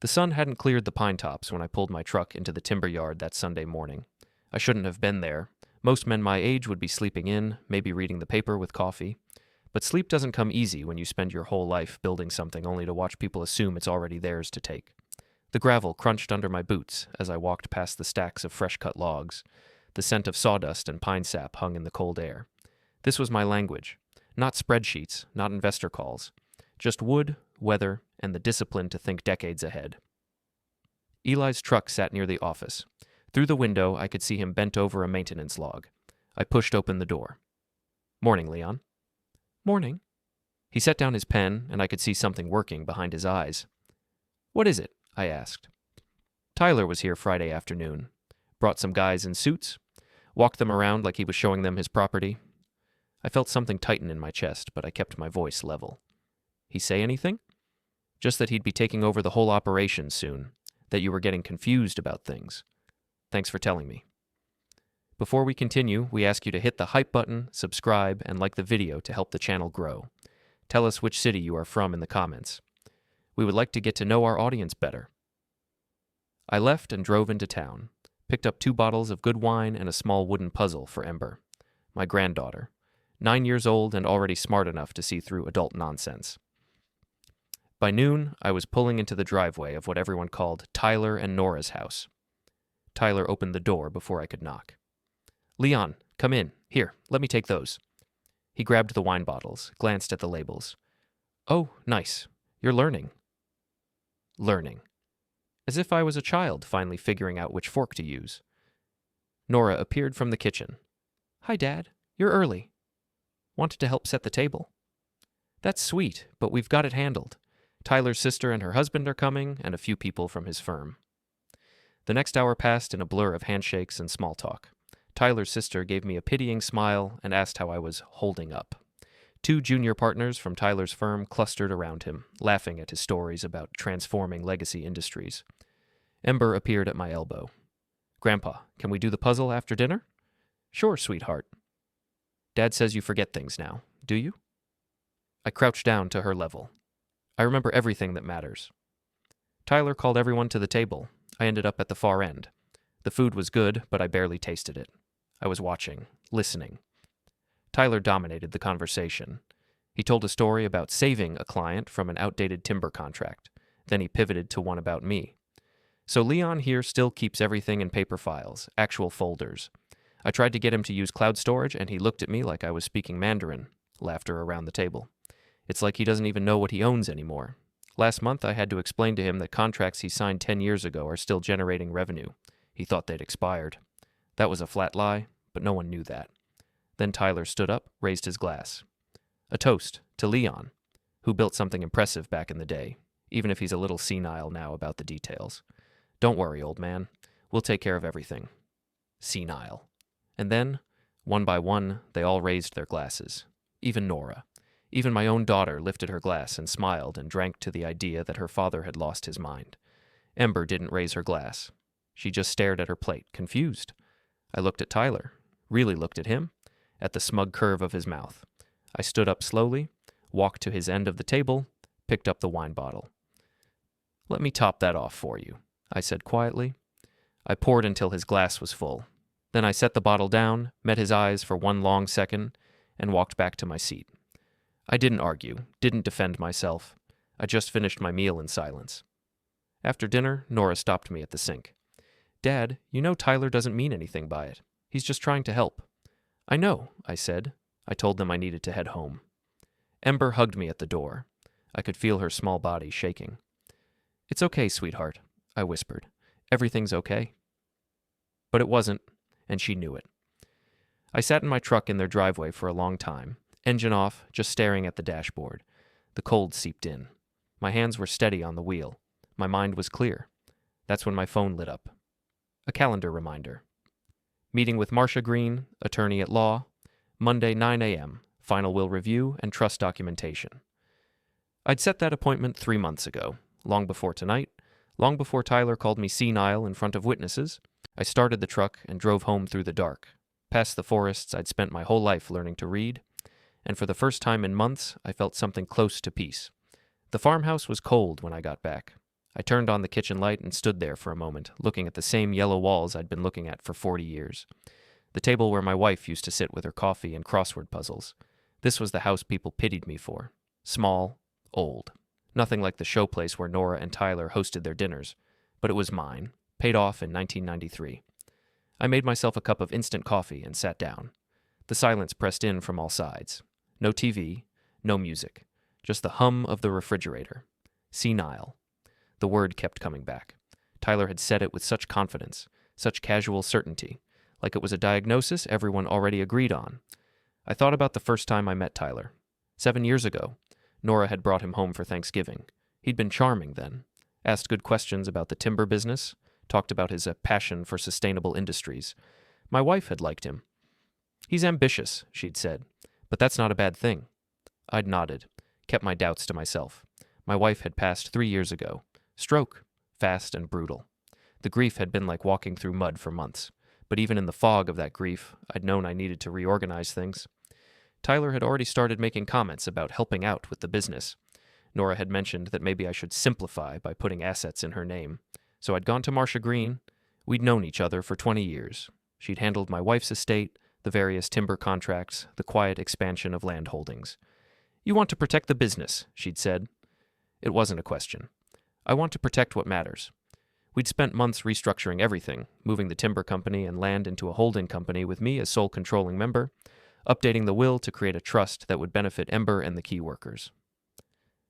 The sun hadn't cleared the pine tops when I pulled my truck into the timber yard that Sunday morning. I shouldn't have been there. Most men my age would be sleeping in, maybe reading the paper with coffee. But sleep doesn't come easy when you spend your whole life building something only to watch people assume it's already theirs to take. The gravel crunched under my boots as I walked past the stacks of fresh-cut logs. The scent of sawdust and pine sap hung in the cold air. This was my language. Not spreadsheets, not investor calls. Just wood, weather, and the discipline to think decades ahead. Eli's truck sat near the office. Through the window, I could see him bent over a maintenance log. I pushed open the door. "Morning, Leon." "Morning." He set down his pen, and I could see something working behind his eyes. "What is it?" I asked. "Tyler was here Friday afternoon. Brought some guys in suits. Walked them around like he was showing them his property." I felt something tighten in my chest, but I kept my voice level. "He say anything?" "Just that he'd be taking over the whole operation soon. That you were getting confused about things. Thanks for telling me." Before we continue, we ask you to hit the hype button, subscribe, and like the video to help the channel grow. Tell us which city you are from in the comments. We would like to get to know our audience better. I left and drove into town. Picked up 2 bottles of good wine and a small wooden puzzle for Ember, my granddaughter, 9 years old and already smart enough to see through adult nonsense. By noon, I was pulling into the driveway of what everyone called Tyler and Nora's house. Tyler opened the door before I could knock. "Leon, come in. Here, let me take those." He grabbed the wine bottles, glanced at the labels. "Oh, nice. You're learning." Learning. As if I was a child finally figuring out which fork to use. Nora appeared from the kitchen. "Hi, Dad. You're early. Wanted to help set the table." "That's sweet, but we've got it handled. Tyler's sister and her husband are coming, and a few people from his firm." The next hour passed in a blur of handshakes and small talk. Tyler's sister gave me a pitying smile and asked how I was holding up. 2 junior partners from Tyler's firm clustered around him, laughing at his stories about transforming legacy industries. Ember appeared at my elbow. "Grandpa, can we do the puzzle after dinner?" "Sure, sweetheart." "Dad says you forget things now, do you?" I crouched down to her level. I remember everything that matters. Tyler called everyone to the table. I ended up at the far end. The food was good, but I barely tasted it. I was watching, listening. Tyler dominated the conversation. He told a story about saving a client from an outdated timber contract. Then he pivoted to one about me. "So Leon here still keeps everything in paper files, actual folders. I tried to get him to use cloud storage, and he looked at me like I was speaking Mandarin." Laughter around the table. "It's like he doesn't even know what he owns anymore. Last month I had to explain to him that contracts he signed 10 years ago are still generating revenue. He thought they'd expired. That was a flat lie, but no one knew that." Then Tyler stood up, raised his glass. "A toast to Leon, who built something impressive back in the day, even if he's a little senile now about the details. Don't worry, old man. We'll take care of everything." Senile. And then, one by one, they all raised their glasses. Even Nora. Even my own daughter lifted her glass and smiled and drank to the idea that her father had lost his mind. Ember didn't raise her glass. She just stared at her plate, confused. I looked at Tyler, really looked at him, at the smug curve of his mouth. I stood up slowly, walked to his end of the table, picked up the wine bottle. "Let me top that off for you," I said quietly. I poured until his glass was full. Then I set the bottle down, met his eyes for one long second, and walked back to my seat. I didn't argue, didn't defend myself. I just finished my meal in silence. After dinner, Nora stopped me at the sink. "Dad, you know Tyler doesn't mean anything by it. He's just trying to help." "I know," I said. I told them I needed to head home. Ember hugged me at the door. I could feel her small body shaking. "It's okay, sweetheart," I whispered. "Everything's okay." But it wasn't, and she knew it. I sat in my truck in their driveway for a long time, engine off, just staring at the dashboard. The cold seeped in. My hands were steady on the wheel. My mind was clear. That's when my phone lit up. A calendar reminder. Meeting with Marcia Green, attorney at law, Monday 9 a.m., final will review and trust documentation. I'd set that appointment 3 months ago, long before tonight, long before Tyler called me senile in front of witnesses. I started the truck and drove home through the dark, past the forests I'd spent my whole life learning to read, and for the first time in months, I felt something close to peace. The farmhouse was cold when I got back. I turned on the kitchen light and stood there for a moment, looking at the same yellow walls I'd been looking at for 40 years. The table where my wife used to sit with her coffee and crossword puzzles. This was the house people pitied me for. Small, old. Nothing like the showplace where Nora and Tyler hosted their dinners. But it was mine, paid off in 1993. I made myself a cup of instant coffee and sat down. The silence pressed in from all sides. No TV, no music. Just the hum of the refrigerator. Senile. The word kept coming back. Tyler had said it with such confidence, such casual certainty, like it was a diagnosis everyone already agreed on. I thought about the first time I met Tyler. 7 years ago. Nora had brought him home for Thanksgiving. He'd been charming then. Asked good questions about the timber business, talked about his passion for sustainable industries. My wife had liked him. He's ambitious, she'd said, but that's not a bad thing. I'd nodded, kept my doubts to myself. My wife had passed 3 years ago. Stroke, fast and brutal. The grief had been like walking through mud for months, but even in the fog of that grief, I'd known I needed to reorganize things. Tyler had already started making comments about helping out with the business. Nora had mentioned that maybe I should simplify by putting assets in her name. So I'd gone to Marcia Green. We'd known each other for 20 years. She'd handled my wife's estate, the various timber contracts, the quiet expansion of land holdings. "You want to protect the business," she'd said. It wasn't a question. I want to protect what matters. We'd spent months restructuring everything, moving the timber company and land into a holding company with me as sole controlling member, updating the will to create a trust that would benefit Ember and the key workers.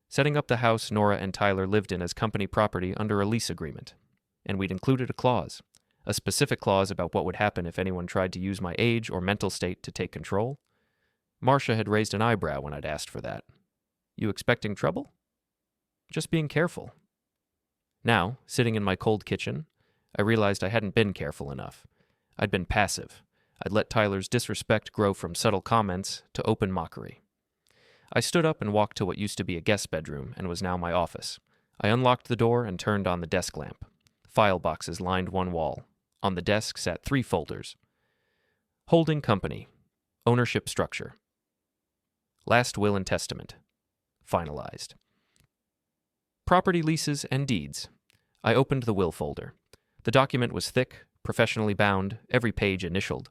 Setting up the house Nora and Tyler lived in as company property under a lease agreement. And we'd included a specific clause about what would happen if anyone tried to use my age or mental state to take control. Marcia had raised an eyebrow when I'd asked for that. "You expecting trouble?" "Just being careful." Now, sitting in my cold kitchen, I realized I hadn't been careful enough. I'd been passive. I'd let Tyler's disrespect grow from subtle comments to open mockery. I stood up and walked to what used to be a guest bedroom and was now my office. I unlocked the door and turned on the desk lamp. File boxes lined one wall. On the desk sat 3 folders. Holding company. Ownership structure. Last will and testament. Finalized. Property leases and deeds. I opened the will folder. The document was thick, professionally bound, every page initialed.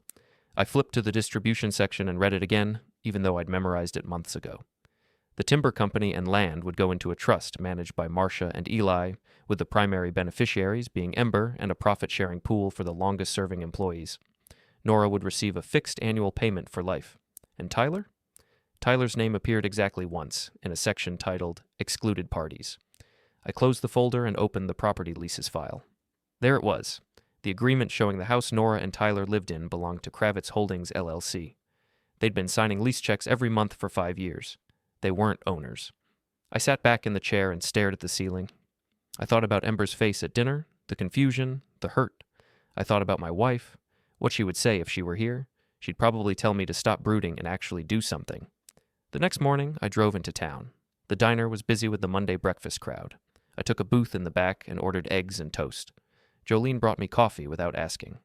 I flipped to the distribution section and read it again, even though I'd memorized it months ago. The timber company and land would go into a trust managed by Marcia and Eli, with the primary beneficiaries being Ember and a profit-sharing pool for the longest-serving employees. Nora would receive a fixed annual payment for life. And Tyler? Tyler's name appeared exactly once, in a section titled Excluded Parties. I closed the folder and opened the property leases file. There it was. The agreement showing the house Nora and Tyler lived in belonged to Kravitz Holdings, LLC. They'd been signing lease checks every month for 5 years. They weren't owners. I sat back in the chair and stared at the ceiling. I thought about Ember's face at dinner, the confusion, the hurt. I thought about my wife, what she would say if she were here. She'd probably tell me to stop brooding and actually do something. The next morning, I drove into town. The diner was busy with the Monday breakfast crowd. I took a booth in the back and ordered eggs and toast. Jolene brought me coffee without asking.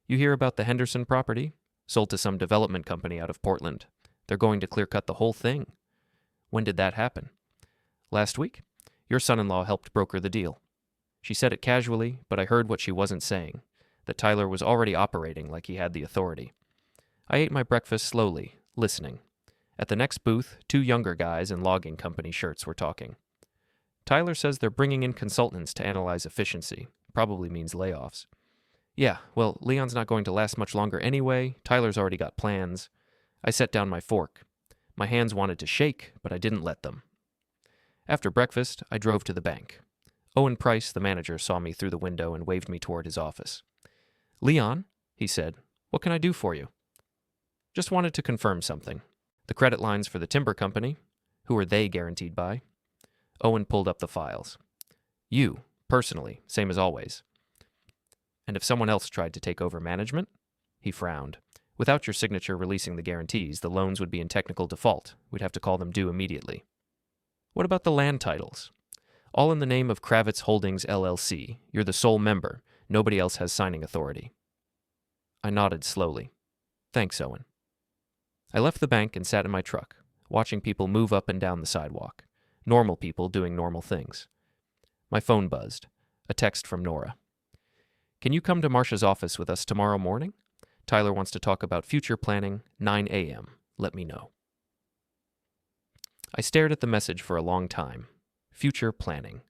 "You hear about the Henderson property? Sold to some development company out of Portland. They're going to clear-cut the whole thing." "When did that happen?" "Last week. Your son-in-law helped broker the deal." She said it casually, but I heard what she wasn't saying, that Tyler was already operating like he had the authority. I ate my breakfast slowly, listening. At the next booth, 2 younger guys in logging company shirts were talking. "Tyler says they're bringing in consultants to analyze efficiency. Probably means layoffs." "Yeah, well, Leon's not going to last much longer anyway. Tyler's already got plans." I set down my fork. My hands wanted to shake, but I didn't let them. After breakfast, I drove to the bank. Owen Price, the manager, saw me through the window and waved me toward his office. "Leon," he said, "what can I do for you?" "Just wanted to confirm something. The credit lines for the timber company. Who are they guaranteed by?" Owen pulled up the files. "You, personally, same as always." "And if someone else tried to take over management?" He frowned. "Without your signature releasing the guarantees, the loans would be in technical default. We'd have to call them due immediately." "What about the land titles?" "All in the name of Kravitz Holdings, LLC. You're the sole member. Nobody else has signing authority." I nodded slowly. "Thanks, Owen." I left the bank and sat in my truck, watching people move up and down the sidewalk. Normal people doing normal things. My phone buzzed. A text from Nora. Can you come to Marcia's office with us tomorrow morning? Tyler wants to talk about future planning, 9 a.m. Let me know. I stared at the message for a long time. Future planning.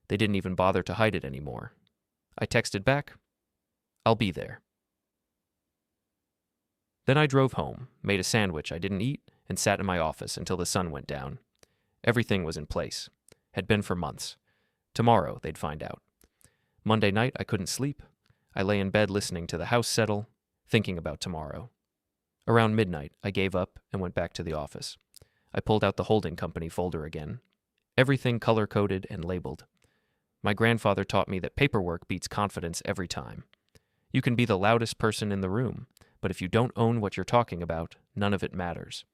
They didn't even bother to hide it anymore. I texted back, I'll be there. Then I drove home, made a sandwich I didn't eat, and sat in my office until the sun went down. Everything was in place. Had been for months. Tomorrow, they'd find out. Monday night, I couldn't sleep. I lay in bed listening to the house settle, thinking about tomorrow. Around midnight, I gave up and went back to the office. I pulled out the holding company folder again. Everything color-coded and labeled. My grandfather taught me that paperwork beats confidence every time. You can be the loudest person in the room, but if you don't own what you're talking about, none of it matters.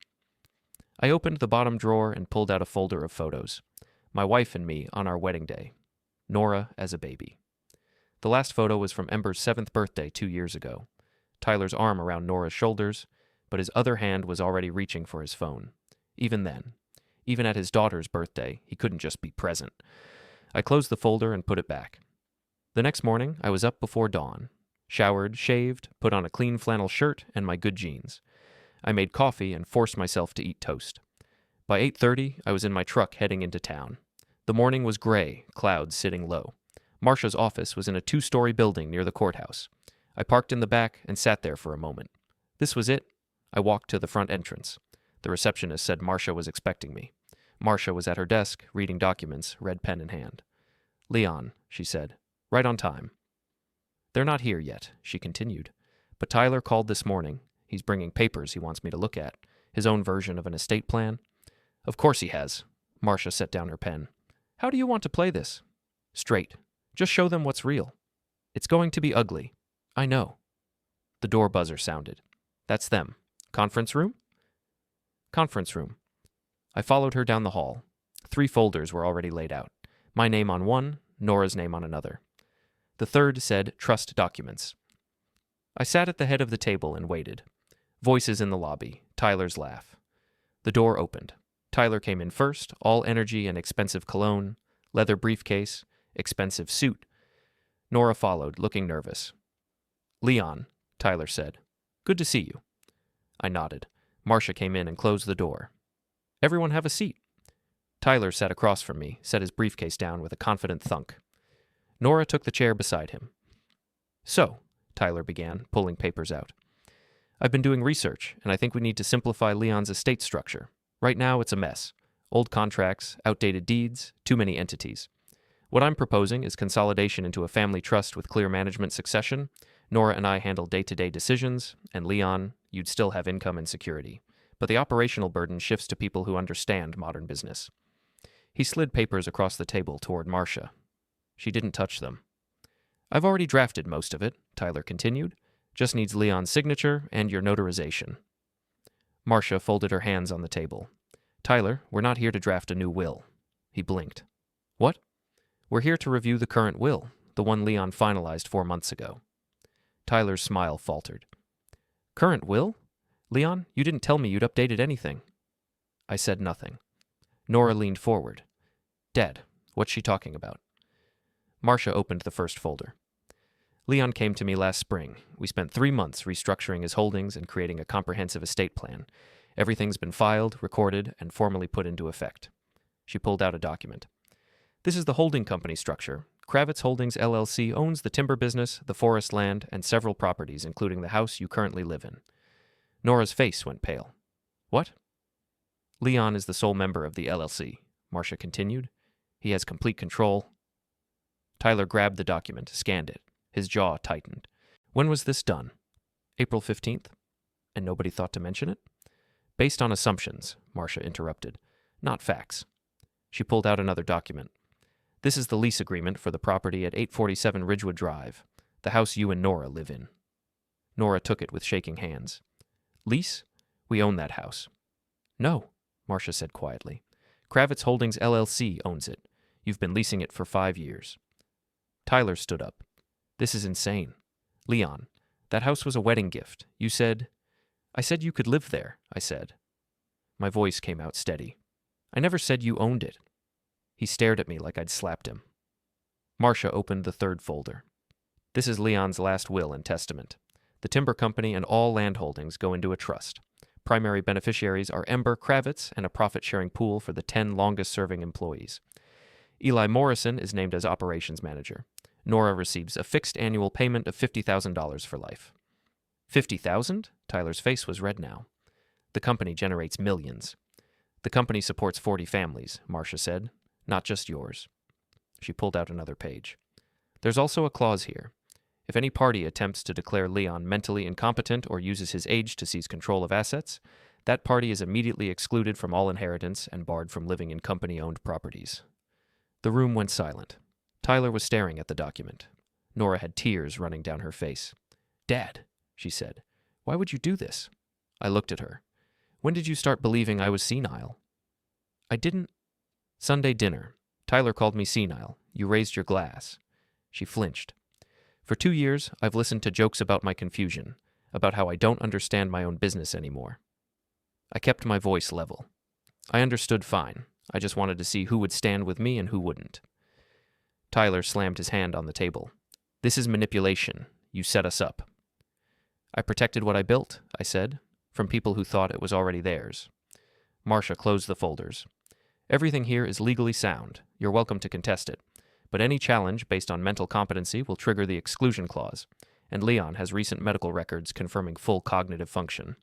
I opened the bottom drawer and pulled out a folder of photos. My wife and me on our wedding day. Nora as a baby. The last photo was from Ember's 7th birthday 2 years ago. Tyler's arm around Nora's shoulders, but his other hand was already reaching for his phone. Even then, even at his daughter's birthday, he couldn't just be present. I closed the folder and put it back. The next morning, I was up before dawn. Showered, shaved, put on a clean flannel shirt and my good jeans. I made coffee and forced myself to eat toast. By 8:30, I was in my truck heading into town. The morning was gray, clouds sitting low. Marcia's office was in a 2-story building near the courthouse. I parked in the back and sat there for a moment. This was it. I walked to the front entrance. The receptionist said Marcia was expecting me. Marcia was at her desk, reading documents, red pen in hand. Leon, she said, right on time. They're not here yet, she continued. But Tyler called this morning. He's bringing papers he wants me to look at. His own version of an estate plan. Of course he has. Marcia set down her pen. How do you want to play this? Straight. Just show them what's real. It's going to be ugly. I know. The door buzzer sounded. That's them. Conference room? Conference room. I followed her down the hall. 3 folders were already laid out. My name on one, Nora's name on another. The third said trust documents. I sat at the head of the table and waited. Voices in the lobby. Tyler's laugh. The door opened. Tyler came in first, all energy and expensive cologne, leather briefcase, expensive suit. Nora followed, looking nervous. Leon, Tyler said. Good to see you. I nodded. Marcia came in and closed the door. Everyone have a seat. Tyler sat across from me, set his briefcase down with a confident thunk. Nora took the chair beside him. So, Tyler began, pulling papers out. I've been doing research, and I think we need to simplify Leon's estate structure. Right now, it's a mess. Old contracts, outdated deeds, too many entities. What I'm proposing is consolidation into a family trust with clear management succession. Nora and I handle day-to-day decisions, and Leon, you'd still have income and security. But the operational burden shifts to people who understand modern business. He slid papers across the table toward Marcia. She didn't touch them. I've already drafted most of it, Tyler continued. Just needs Leon's signature and your notarization. Marcia folded her hands on the table. Tyler, we're not here to draft a new will. He blinked. What? We're here to review the current will, the one Leon finalized 4 months ago. Tyler's smile faltered. Current will? Leon, you didn't tell me you'd updated anything. I said nothing. Nora leaned forward. Dad, what's she talking about? Marcia opened the first folder. Leon came to me last spring. We spent 3 months restructuring his holdings and creating a comprehensive estate plan. Everything's been filed, recorded, and formally put into effect. She pulled out a document. This is the holding company structure. Kravitz Holdings LLC owns the timber business, the forest land, and several properties, including the house you currently live in. Nora's face went pale. What? Leon is the sole member of the LLC, Marcia continued. He has complete control. Tyler grabbed the document, scanned it. His jaw tightened. When was this done? April 15th? And nobody thought to mention it? Based on assumptions, Marcia interrupted. Not facts. She pulled out another document. This is the lease agreement for the property at 847 Ridgewood Drive, the house you and Nora live in. Nora took it with shaking hands. Lease? We own that house. No, Marcia said quietly. Kravitz Holdings LLC owns it. You've been leasing it for 5 years. Tyler stood up. This is insane. Leon, that house was a wedding gift. You said... I said you could live there, I said. My voice came out steady. I never said you owned it. He stared at me like I'd slapped him. Marcia opened the third folder. This is Leon's last will and testament. The timber company and all land holdings go into a trust. Primary beneficiaries are Ember, Kravitz, and a profit-sharing pool for the 10 longest-serving employees. Eli Morrison is named as operations manager. Nora receives a fixed annual payment of $50,000 for life. $50,000? Tyler's face was red now. The company generates millions. The company supports 40 families, Marcia said. Not just yours. She pulled out another page. There's also a clause here. If any party attempts to declare Leon mentally incompetent or uses his age to seize control of assets, that party is immediately excluded from all inheritance and barred from living in company-owned properties. The room went silent. Tyler was staring at the document. Nora had tears running down her face. "Dad," she said, "why would you do this?" I looked at her. "When did you start believing I was senile?" "I didn't." "Sunday dinner. Tyler called me senile. You raised your glass." She flinched. "For 2 years, I've listened to jokes about my confusion, about how I don't understand my own business anymore." I kept my voice level. I understood fine. I just wanted to see who would stand with me and who wouldn't. Tyler slammed his hand on the table. "This is manipulation. You set us up." "I protected what I built," I said, "from people who thought it was already theirs." Marcia closed the folders. "Everything here is legally sound. You're welcome to contest it. But any challenge based on mental competency will trigger the exclusion clause, and Leon has recent medical records confirming full cognitive function."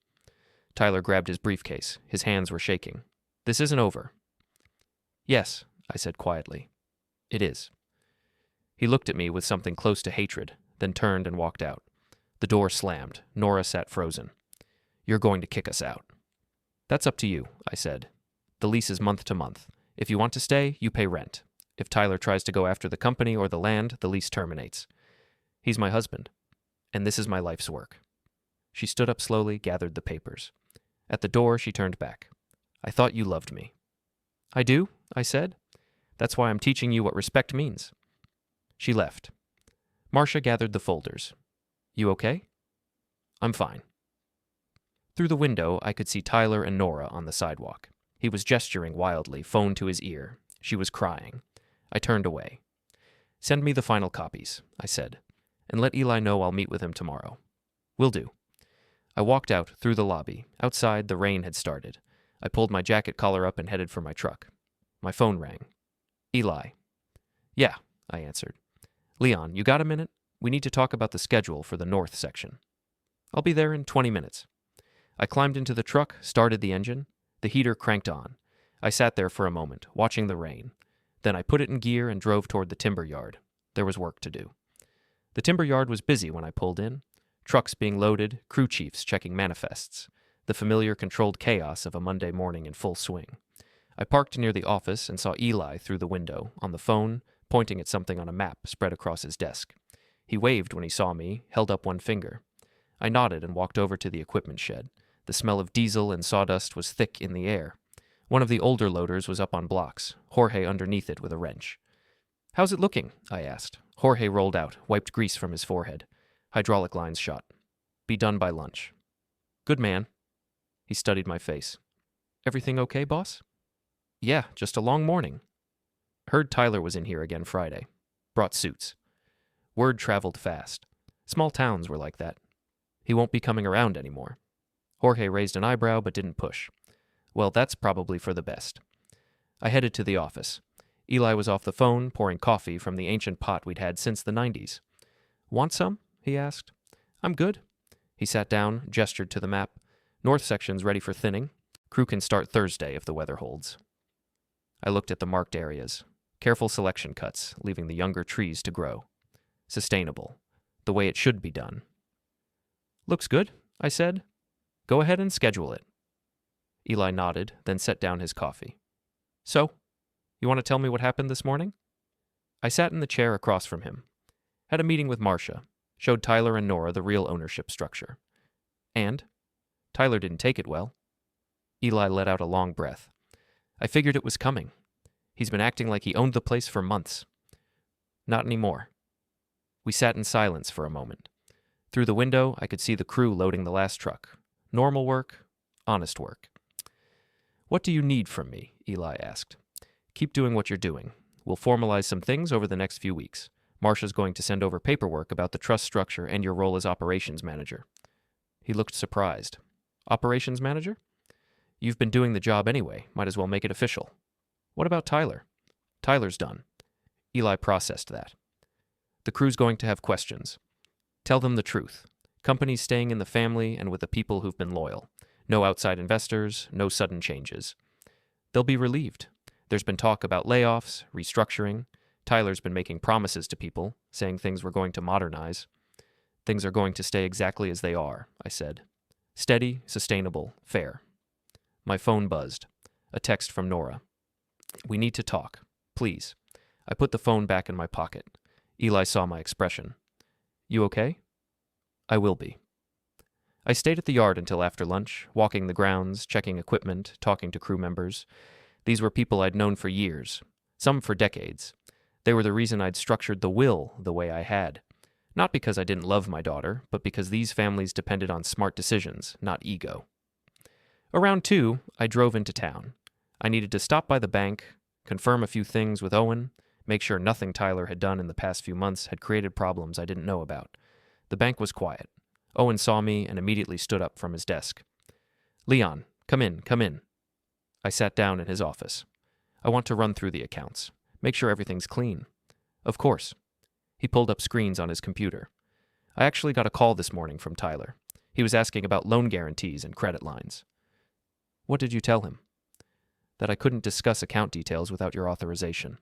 Tyler grabbed his briefcase. His hands were shaking. "This isn't over." "Yes," I said quietly. "It is." He looked at me with something close to hatred, then turned and walked out. The door slammed. Nora sat frozen. "You're going to kick us out." "That's up to you," I said. "The lease is month to month. If you want to stay, you pay rent. If Tyler tries to go after the company or the land, the lease terminates. He's my husband, and this is my life's work." She stood up slowly, gathered the papers. At the door, she turned back. "I thought you loved me." "I do," I said. "That's why I'm teaching you what respect means." She left. Marcia gathered the folders. "You okay?" "I'm fine." Through the window, I could see Tyler and Nora on the sidewalk. He was gesturing wildly, phone to his ear. She was crying. I turned away. "Send me the final copies," I said, "and let Eli know I'll meet with him tomorrow." "Will do." I walked out through the lobby. Outside, the rain had started. I pulled my jacket collar up and headed for my truck. My phone rang. "Eli." "Yeah," I answered. "Leon, you got a minute? We need to talk about the schedule for the north section." "I'll be there in 20 minutes." I climbed into the truck, started the engine. The heater cranked on. I sat there for a moment, watching the rain. Then I put it in gear and drove toward the timber yard. There was work to do. The timber yard was busy when I pulled in. Trucks being loaded, crew chiefs checking manifests. The familiar controlled chaos of a Monday morning in full swing. I parked near the office and saw Eli through the window, on the phone, pointing at something on a map spread across his desk. He waved when he saw me, held up one finger. I nodded and walked over to the equipment shed. The smell of diesel and sawdust was thick in the air. One of the older loaders was up on blocks, Jorge underneath it with a wrench. "How's it looking?" I asked. Jorge rolled out, wiped grease from his forehead. Hydraulic lines shot. "Be done by lunch." "Good man." He studied my face. "Everything okay, boss?" "Yeah, just a long morning." Heard Tyler was in here again Friday. Brought suits. Word traveled fast. Small towns were like that. He won't be coming around anymore. Jorge raised an eyebrow but didn't push. Well, that's probably for the best. I headed to the office. Eli was off the phone, pouring coffee from the ancient pot we'd had since the 90s. "Want some?" he asked. "I'm good." He sat down, gestured to the map. "North section's ready for thinning. Crew can start Thursday if the weather holds." I looked at the marked areas. Careful selection cuts, leaving the younger trees to grow. Sustainable. The way it should be done. "Looks good," I said. "Go ahead and schedule it." Eli nodded, then set down his coffee. "So, you want to tell me what happened this morning?" I sat in the chair across from him. Had a meeting with Marcia. Showed Tyler and Nora the real ownership structure. And? Tyler didn't take it well. Eli let out a long breath. "I figured it was coming. He's been acting like he owned the place for months." "Not anymore." We sat in silence for a moment. Through the window, I could see the crew loading the last truck. Normal work, honest work. "What do you need from me?" Eli asked. "Keep doing what you're doing. We'll formalize some things over the next few weeks. Marcia's going to send over paperwork about the trust structure and your role as operations manager." He looked surprised. "Operations manager? You've been doing the job anyway. Might as well make it official." "What about Tyler?" "Tyler's done." Eli processed that. "The crew's going to have questions. Tell them the truth. Company's staying in the family and with the people who've been loyal. No outside investors, no sudden changes. They'll be relieved. There's been talk about layoffs, restructuring. Tyler's been making promises to people, saying things were going to modernize. Things are going to stay exactly as they are," I said. "Steady, sustainable, fair." My phone buzzed. A text from Nora. "We need to talk. Please." I put the phone back in my pocket. Eli saw my expression. "You okay?" "I will be." I stayed at the yard until after lunch, walking the grounds, checking equipment, talking to crew members. These were people I'd known for years, some for decades. They were the reason I'd structured the will the way I had. Not because I didn't love my daughter, but because these families depended on smart decisions, not ego. Around 2, I drove into town. I needed to stop by the bank, confirm a few things with Owen, make sure nothing Tyler had done in the past few months had created problems I didn't know about. The bank was quiet. Owen saw me and immediately stood up from his desk. "Leon, come in, come in." I sat down in his office. "I want to run through the accounts. Make sure everything's clean." "Of course." He pulled up screens on his computer. "I actually got a call this morning from Tyler. He was asking about loan guarantees and credit lines." "What did you tell him?" "That I couldn't discuss account details without your authorization."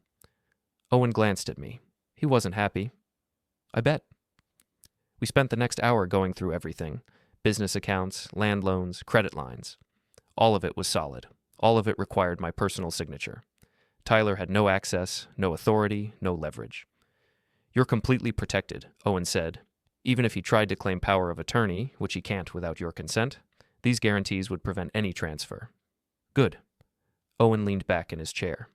Owen glanced at me. He wasn't happy. "I bet." We spent the next hour going through everything. Business accounts, land loans, credit lines. All of it was solid. All of it required my personal signature. Tyler had no access, no authority, no leverage. "You're completely protected," Owen said. "Even if he tried to claim power of attorney, which he can't without your consent, these guarantees would prevent any transfer." "Good." Owen leaned back in his chair.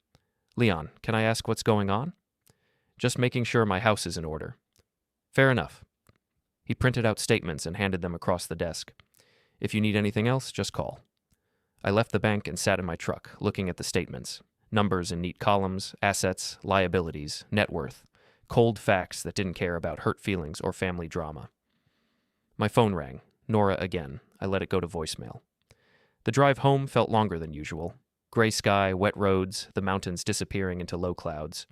"Leon, can I ask what's going on?" "Just making sure my house is in order." "Fair enough." He printed out statements and handed them across the desk. "If you need anything else, just call." I left the bank and sat in my truck, looking at the statements. Numbers in neat columns, assets, liabilities, net worth. Cold facts that didn't care about hurt feelings or family drama. My phone rang. Nora again. I let it go to voicemail. The drive home felt longer than usual. Gray sky, wet roads, the mountains disappearing into low clouds.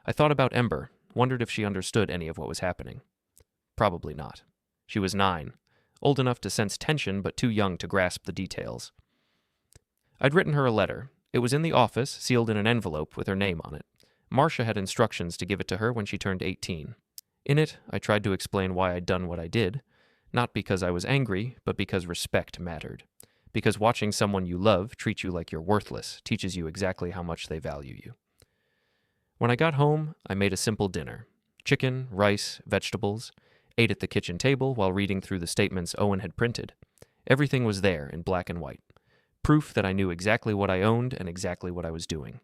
I thought about Ember, wondered if she understood any of what was happening. Probably not. She was 9, old enough to sense tension but too young to grasp the details. I'd written her a letter. It was in the office, sealed in an envelope with her name on it. Marcia had instructions to give it to her when she turned 18. In it, I tried to explain why I'd done what I did, not because I was angry, but because respect mattered. Because watching someone you love treat you like you're worthless teaches you exactly how much they value you. When I got home, I made a simple dinner. Chicken, rice, vegetables. Ate at the kitchen table while reading through the statements Owen had printed. Everything was there in black and white. Proof that I knew exactly what I owned and exactly what I was doing.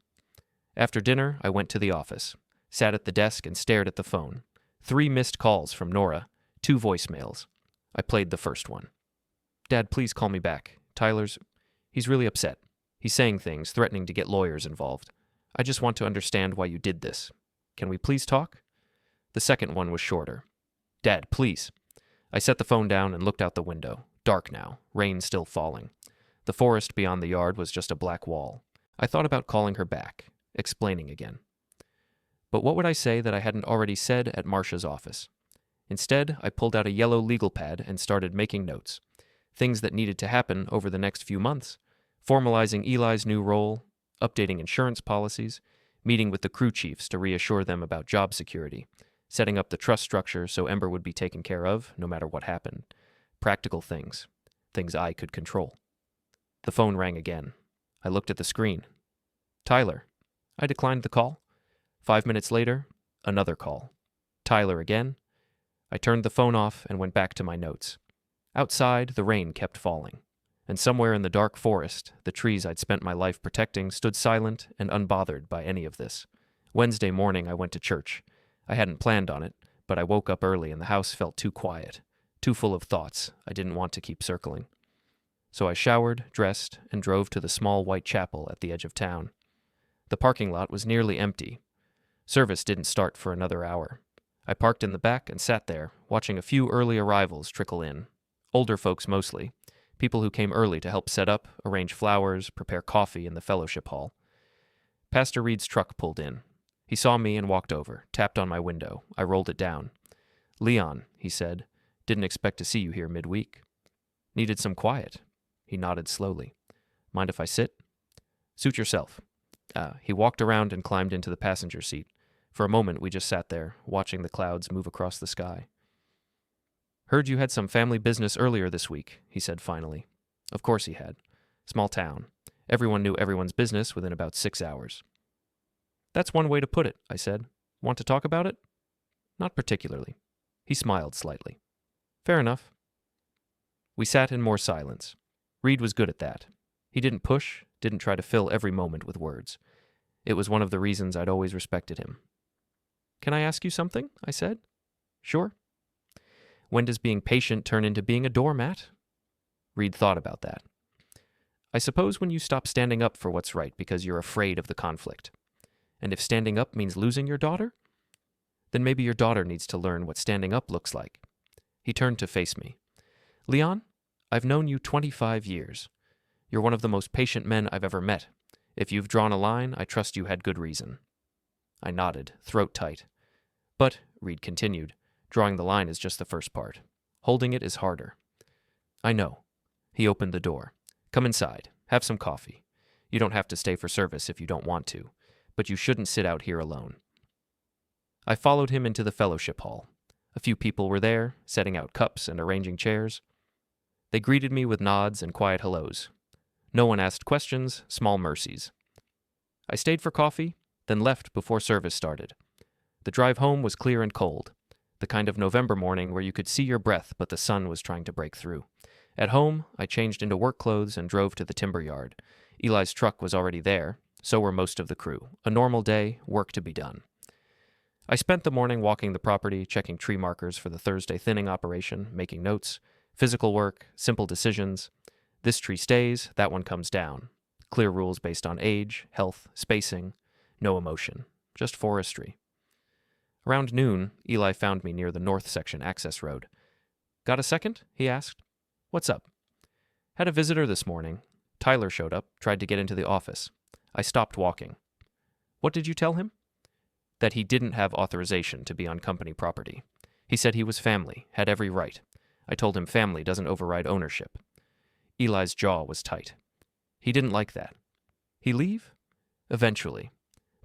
After dinner, I went to the office, sat at the desk and stared at the phone. 3 missed calls from Nora, 2 voicemails. I played the first one. "Dad, please call me back. He's really upset. He's saying things, threatening to get lawyers involved. I just want to understand why you did this. Can we please talk?" The second one was shorter. "Dad, please." I set the phone down and looked out the window. Dark now, rain still falling. The forest beyond the yard was just a black wall. I thought about calling her back, explaining again. But what would I say that I hadn't already said at Marcia's office? Instead, I pulled out a yellow legal pad and started making notes. Things that needed to happen over the next few months. Formalizing Eli's new role, updating insurance policies, meeting with the crew chiefs to reassure them about job security, setting up the trust structure so Ember would be taken care of no matter what happened. Practical things. Things I could control. The phone rang again. I looked at the screen. "Tyler." I declined the call. 5 minutes later, another call. Tyler again. I turned the phone off and went back to my notes. Outside, the rain kept falling. And somewhere in the dark forest, the trees I'd spent my life protecting stood silent and unbothered by any of this. Wednesday morning, I went to church. I hadn't planned on it, but I woke up early and the house felt too quiet, too full of thoughts I didn't want to keep circling. So I showered, dressed, and drove to the small white chapel at the edge of town. The parking lot was nearly empty. Service didn't start for another hour. I parked in the back and sat there, watching a few early arrivals trickle in. Older folks mostly. People who came early to help set up, arrange flowers, prepare coffee in the fellowship hall. Pastor Reed's truck pulled in. He saw me and walked over, tapped on my window. I rolled it down. "Leon," he said, "didn't expect to see you here midweek. Needed some quiet." He nodded slowly. "Mind if I sit?" "Suit yourself." He walked around and climbed into the passenger seat. For a moment, we just sat there, watching the clouds move across the sky. "Heard you had some family business earlier this week," he said finally. Of course he had. Small town. Everyone knew everyone's business within about 6 hours. "That's one way to put it," I said. "Want to talk about it?" "Not particularly." He smiled slightly. "Fair enough." We sat in more silence. Reed was good at that. He didn't push, didn't try to fill every moment with words. It was one of the reasons I'd always respected him. "Can I ask you something?" I said. "Sure." "When does being patient turn into being a doormat?" Reed thought about that. "I suppose when you stop standing up for what's right because you're afraid of the conflict. And if standing up means losing your daughter, then maybe your daughter needs to learn what standing up looks like." He turned to face me. "Leon, I've known you 25 years. You're one of the most patient men I've ever met. If you've drawn a line, I trust you had good reason." I nodded, throat tight. "But," Reed continued, "drawing the line is just the first part. Holding it is harder." "I know." He opened the door. "Come inside. Have some coffee. You don't have to stay for service if you don't want to, but you shouldn't sit out here alone." I followed him into the fellowship hall. A few people were there, setting out cups and arranging chairs. They greeted me with nods and quiet hellos. No one asked questions, small mercies. I stayed for coffee, then left before service started. The drive home was clear and cold, the kind of November morning where you could see your breath but the sun was trying to break through. At home, I changed into work clothes and drove to the timber yard. Eli's truck was already there, so were most of the crew. A normal day, work to be done. I spent the morning walking the property, checking tree markers for the Thursday thinning operation, making notes, physical work, simple decisions. This tree stays, that one comes down. Clear rules based on age, health, spacing, no emotion, just forestry. Around noon, Eli found me near the north section access road. "Got a second?" he asked. "What's up?" "Had a visitor this morning. Tyler showed up, tried to get into the office. I stopped walking." "What did you tell him?" "That he didn't have authorization to be on company property. He said he was family, had every right. I told him family doesn't override ownership." Eli's jaw was tight. He didn't like that. "He leave?" "Eventually.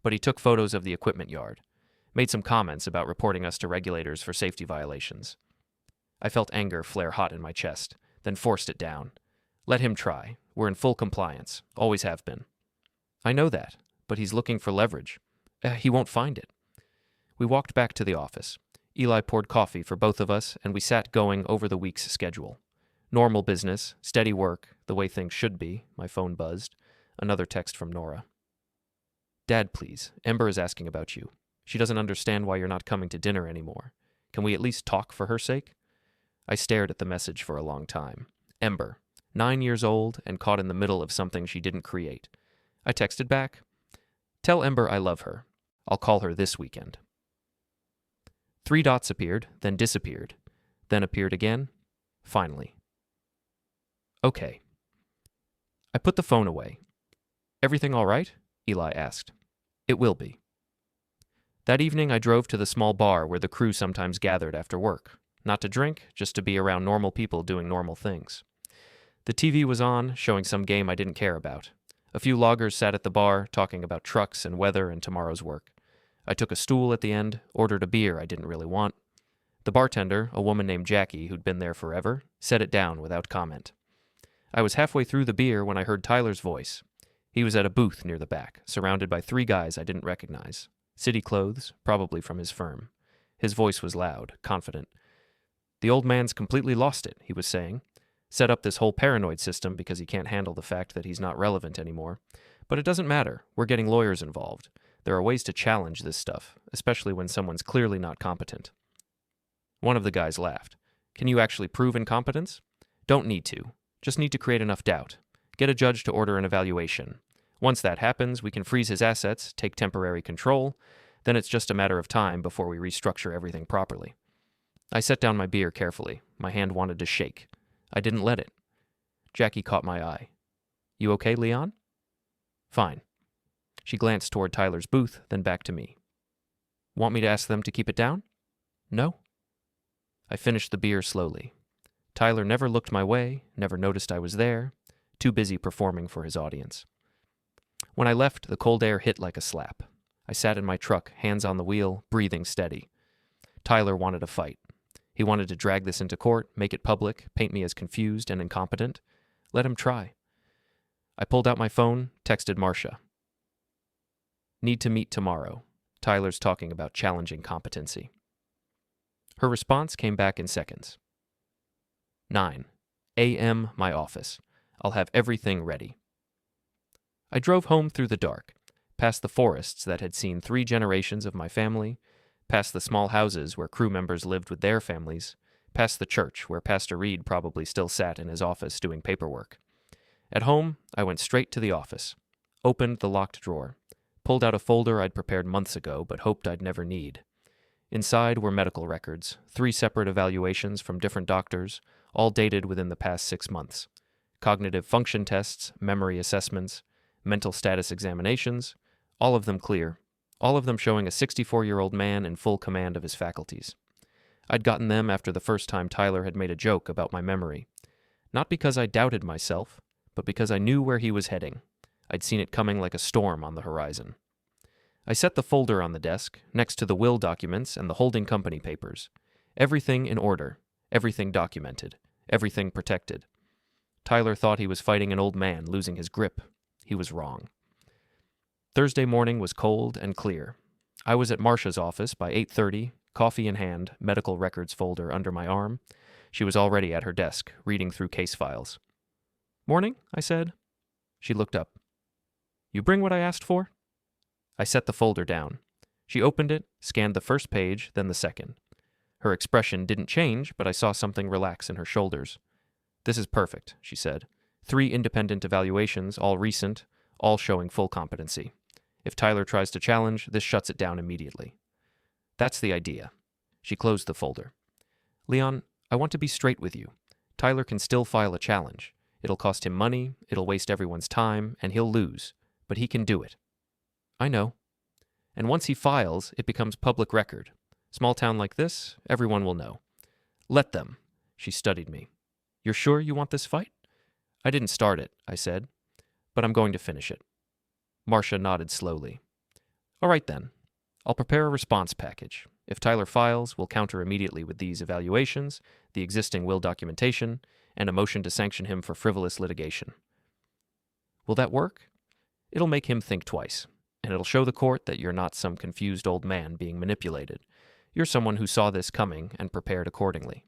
But he took photos of the equipment yard. Made some comments about reporting us to regulators for safety violations." I felt anger flare hot in my chest, then forced it down. "Let him try. We're in full compliance. Always have been." "I know that, but he's looking for leverage. He won't find it." We walked back to the office. Eli poured coffee for both of us, and we sat going over the week's schedule. Normal business, steady work, the way things should be. My phone buzzed. Another text from Nora. "Dad, please. Ember is asking about you. She doesn't understand why you're not coming to dinner anymore. Can we at least talk for her sake?" I stared at the message for a long time. Ember, 9 years old and caught in the middle of something she didn't create. I texted back, "Tell Ember I love her. I'll call her this weekend." 3 dots appeared, then disappeared, then appeared again, finally. "Okay." I put the phone away. "Everything all right?" Eli asked. "It will be." That evening I drove to the small bar where the crew sometimes gathered after work. Not to drink, just to be around normal people doing normal things. The TV was on, showing some game I didn't care about. A few loggers sat at the bar, talking about trucks and weather and tomorrow's work. I took a stool at the end, ordered a beer I didn't really want. The bartender, a woman named Jackie who'd been there forever, set it down without comment. I was halfway through the beer when I heard Tyler's voice. He was at a booth near the back, surrounded by 3 guys I didn't recognize. City clothes, probably from his firm. His voice was loud, confident. "The old man's completely lost it," he was saying. "Set up this whole paranoid system because he can't handle the fact that he's not relevant anymore. But it doesn't matter. We're getting lawyers involved. There are ways to challenge this stuff, especially when someone's clearly not competent." One of the guys laughed. "Can you actually prove incompetence?" "Don't need to. Just need to create enough doubt. Get a judge to order an evaluation. Once that happens, we can freeze his assets, take temporary control. Then it's just a matter of time before we restructure everything properly. I set down my beer carefully. My hand wanted to shake. I didn't let it. Jackie caught my eye. You okay, Leon? Fine. She glanced toward Tyler's booth, then back to me. Want me to ask them to keep it down? No. I finished the beer slowly. Tyler never looked my way, never noticed I was there, too busy performing for his audience. When I left, the cold air hit like a slap. I sat in my truck, hands on the wheel, breathing steady. Tyler wanted a fight. He wanted to drag this into court, make it public, paint me as confused and incompetent. Let him try. I pulled out my phone, texted Marcia. Need to meet tomorrow. Tyler's talking about challenging competency. Her response came back in seconds. 9 a.m. my office. I'll have everything ready. I drove home through the dark, past the forests that had seen 3 generations of my family, past the small houses where crew members lived with their families, past the church where Pastor Reed probably still sat in his office doing paperwork. At home, I went straight to the office, opened the locked drawer, pulled out a folder I'd prepared months ago but hoped I'd never need. Inside were medical records, 3 separate evaluations from different doctors, all dated within the past 6 months. Cognitive function tests, memory assessments, mental status examinations, all of them clear, all of them showing a 64-year-old man in full command of his faculties. I'd gotten them after the first time Tyler had made a joke about my memory. Not because I doubted myself, but because I knew where he was heading. I'd seen it coming like a storm on the horizon. I set the folder on the desk, next to the will documents and the holding company papers. Everything in order, everything documented, everything protected. Tyler thought he was fighting an old man losing his grip. He was wrong. Thursday morning was cold and clear. I was at Marcia's office by 8:30, coffee in hand, medical records folder under my arm. She was already at her desk, reading through case files. Morning, I said. She looked up. You bring what I asked for? I set the folder down. She opened it, scanned the first page, then the second. Her expression didn't change, but I saw something relax in her shoulders. This is perfect, she said. 3 independent evaluations, all recent, all showing full competency. If Tyler tries to challenge, this shuts it down immediately. That's the idea. She closed the folder. Leon, I want to be straight with you. Tyler can still file a challenge. It'll cost him money, it'll waste everyone's time, and he'll lose. But he can do it. I know. And once he files, it becomes public record. Small town like this, everyone will know. Let them. She studied me. You're sure you want this fight? I didn't start it, I said, but I'm going to finish it. Marcia nodded slowly. All right then. I'll prepare a response package. If Tyler files, we'll counter immediately with these evaluations, the existing will documentation, and a motion to sanction him for frivolous litigation. Will that work? It'll make him think twice, and it'll show the court that you're not some confused old man being manipulated. You're someone who saw this coming and prepared accordingly.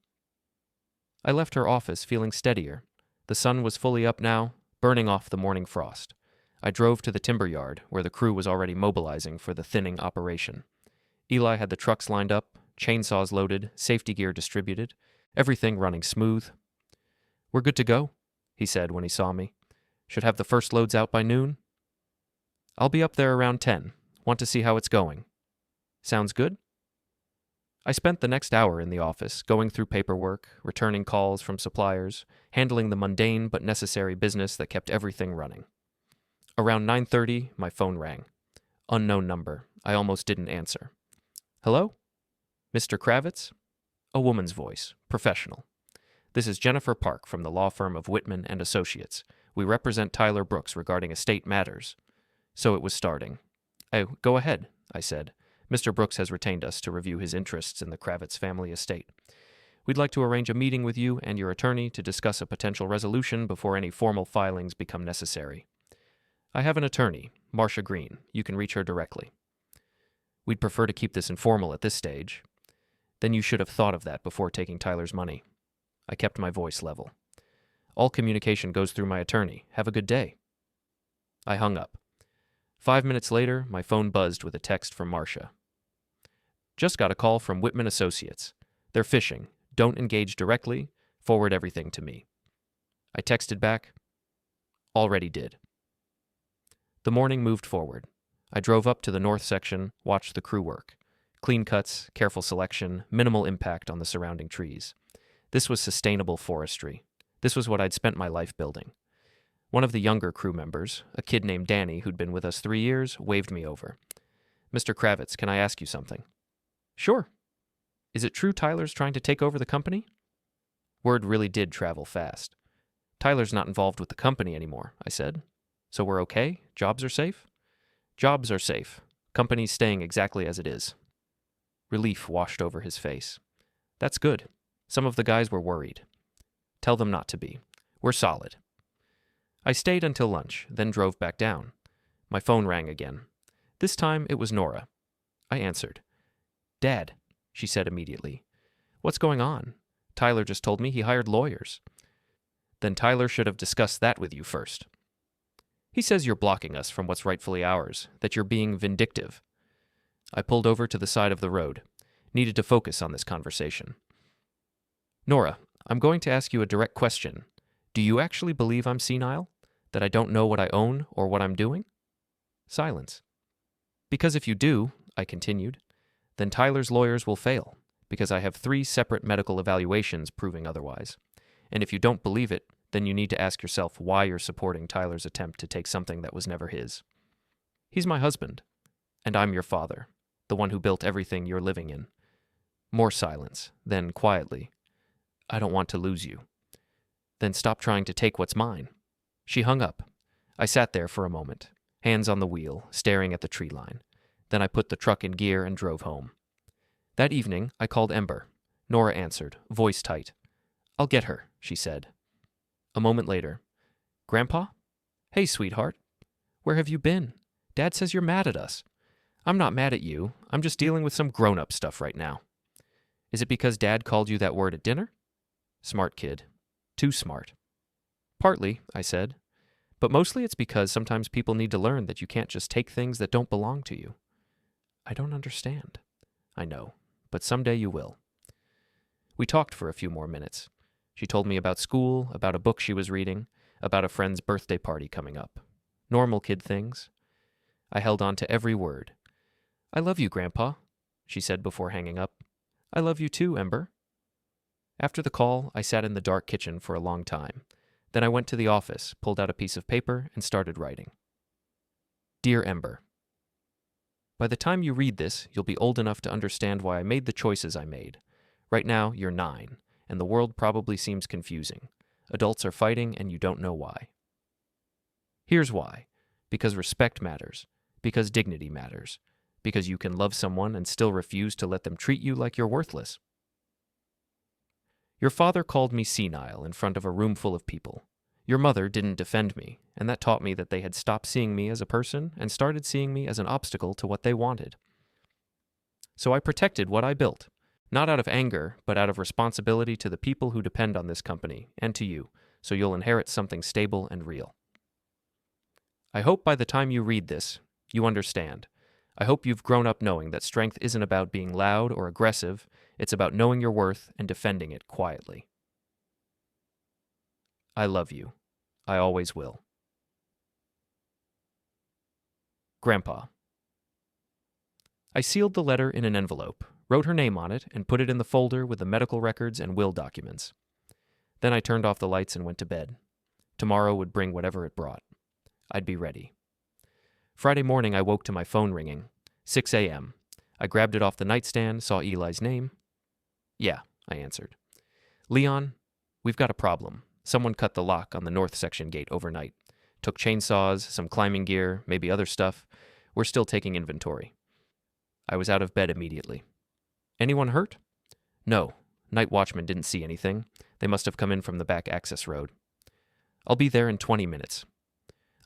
I left her office feeling steadier. The sun was fully up now, burning off the morning frost. I drove to the timber yard, where the crew was already mobilizing for the thinning operation. Eli had the trucks lined up, chainsaws loaded, safety gear distributed, everything running smooth. We're good to go, he said when he saw me. Should have the first loads out by noon? I'll be up there around 10. Want to see how it's going. Sounds good? I spent the next hour in the office, going through paperwork, returning calls from suppliers, handling the mundane but necessary business that kept everything running. Around 9:30, my phone rang. Unknown number. I almost didn't answer. Hello? Mr. Kravitz? A woman's voice. Professional. This is Jennifer Park from the law firm of Whitman and Associates. We represent Tyler Brooks regarding estate matters. So it was starting. Go ahead, I said. Mr. Brooks has retained us to review his interests in the Kravitz family estate. We'd like to arrange a meeting with you and your attorney to discuss a potential resolution before any formal filings become necessary. I have an attorney, Marcia Green. You can reach her directly. We'd prefer to keep this informal at this stage. Then you should have thought of that before taking Tyler's money. I kept my voice level. All communication goes through my attorney. Have a good day. I hung up. 5 minutes later, my phone buzzed with a text from Marcia. Just got a call from Whitman Associates. They're fishing. Don't engage directly. Forward everything to me. I texted back. Already did. The morning moved forward. I drove up to the north section, watched the crew work. Clean cuts, careful selection, minimal impact on the surrounding trees. This was sustainable forestry. This was what I'd spent my life building. One of the younger crew members, a kid named Danny who'd been with us 3 years, waved me over. "Mr. Kravitz, can I ask you something?" "Sure." "Is it true Tyler's trying to take over the company?" Word really did travel fast. "Tyler's not involved with the company anymore," I said. "So we're okay? Jobs are safe?" "Jobs are safe. Company's staying exactly as it is." Relief washed over his face. "That's good. Some of the guys were worried." "Tell them not to be. We're solid." I stayed until lunch, then drove back down. My phone rang again. This time it was Nora. I answered. "Dad," she said immediately. "What's going on? Tyler just told me he hired lawyers." "Then Tyler should have discussed that with you first." "He says you're blocking us from what's rightfully ours, that you're being vindictive." I pulled over to the side of the road. Needed to focus on this conversation. "Nora, I'm going to ask you a direct question. Do you actually believe I'm senile? That I don't know what I own or what I'm doing?" Silence. "Because if you do," I continued, "then Tyler's lawyers will fail, because I have 3 separate medical evaluations proving otherwise. And if you don't believe it, then you need to ask yourself why you're supporting Tyler's attempt to take something that was never his. He's my husband, and I'm your father, the one who built everything you're living in." More silence, then quietly, "I don't want to lose you." "Then stop trying to take what's mine." She hung up. I sat there for a moment, hands on the wheel, staring at the tree line. Then I put the truck in gear and drove home. That evening, I called Ember. Nora answered, voice tight. "I'll get her," she said. A moment later, "Grandpa? Hey, sweetheart. Where have you been? Dad says you're mad at us." "I'm not mad at you. I'm just dealing with some grown-up stuff right now." "Is it because Dad called you that word at dinner?" "Smart kid. Too smart." "Partly," I said. "But mostly it's because sometimes people need to learn that you can't just take things that don't belong to you." "I don't understand." "I know, but someday you will." We talked for a few more minutes. She told me about school, about a book she was reading, about a friend's birthday party coming up. Normal kid things. I held on to every word. "I love you, Grandpa," she said before hanging up. "I love you too, Ember." After the call, I sat in the dark kitchen for a long time. Then I went to the office, pulled out a piece of paper, and started writing. Dear Ember, by the time you read this, you'll be old enough to understand why I made the choices I made. Right now, you're 9, and the world probably seems confusing. Adults are fighting, and you don't know why. Here's why. Because respect matters. Because dignity matters. Because you can love someone and still refuse to let them treat you like you're worthless. Your father called me senile in front of a room full of people. Your mother didn't defend me, and that taught me that they had stopped seeing me as a person and started seeing me as an obstacle to what they wanted. So I protected what I built, not out of anger, but out of responsibility to the people who depend on this company, and to you, so you'll inherit something stable and real. I hope by the time you read this, you understand. I hope you've grown up knowing that strength isn't about being loud or aggressive, it's about knowing your worth and defending it quietly. I love you. I always will. Grandpa. I sealed the letter in an envelope, wrote her name on it, and put it in the folder with the medical records and will documents. Then I turned off the lights and went to bed. Tomorrow would bring whatever it brought. I'd be ready. Friday morning, I woke to my phone ringing. 6 a.m. I grabbed it off the nightstand, saw Eli's name. "Yeah," I answered. "Leon, we've got a problem. Someone cut the lock on the north section gate overnight. Took chainsaws, some climbing gear, maybe other stuff. We're still taking inventory." I was out of bed immediately. "Anyone hurt?" "No. Night watchman didn't see anything. They must have come in from the back access road." "I'll be there in 20 minutes.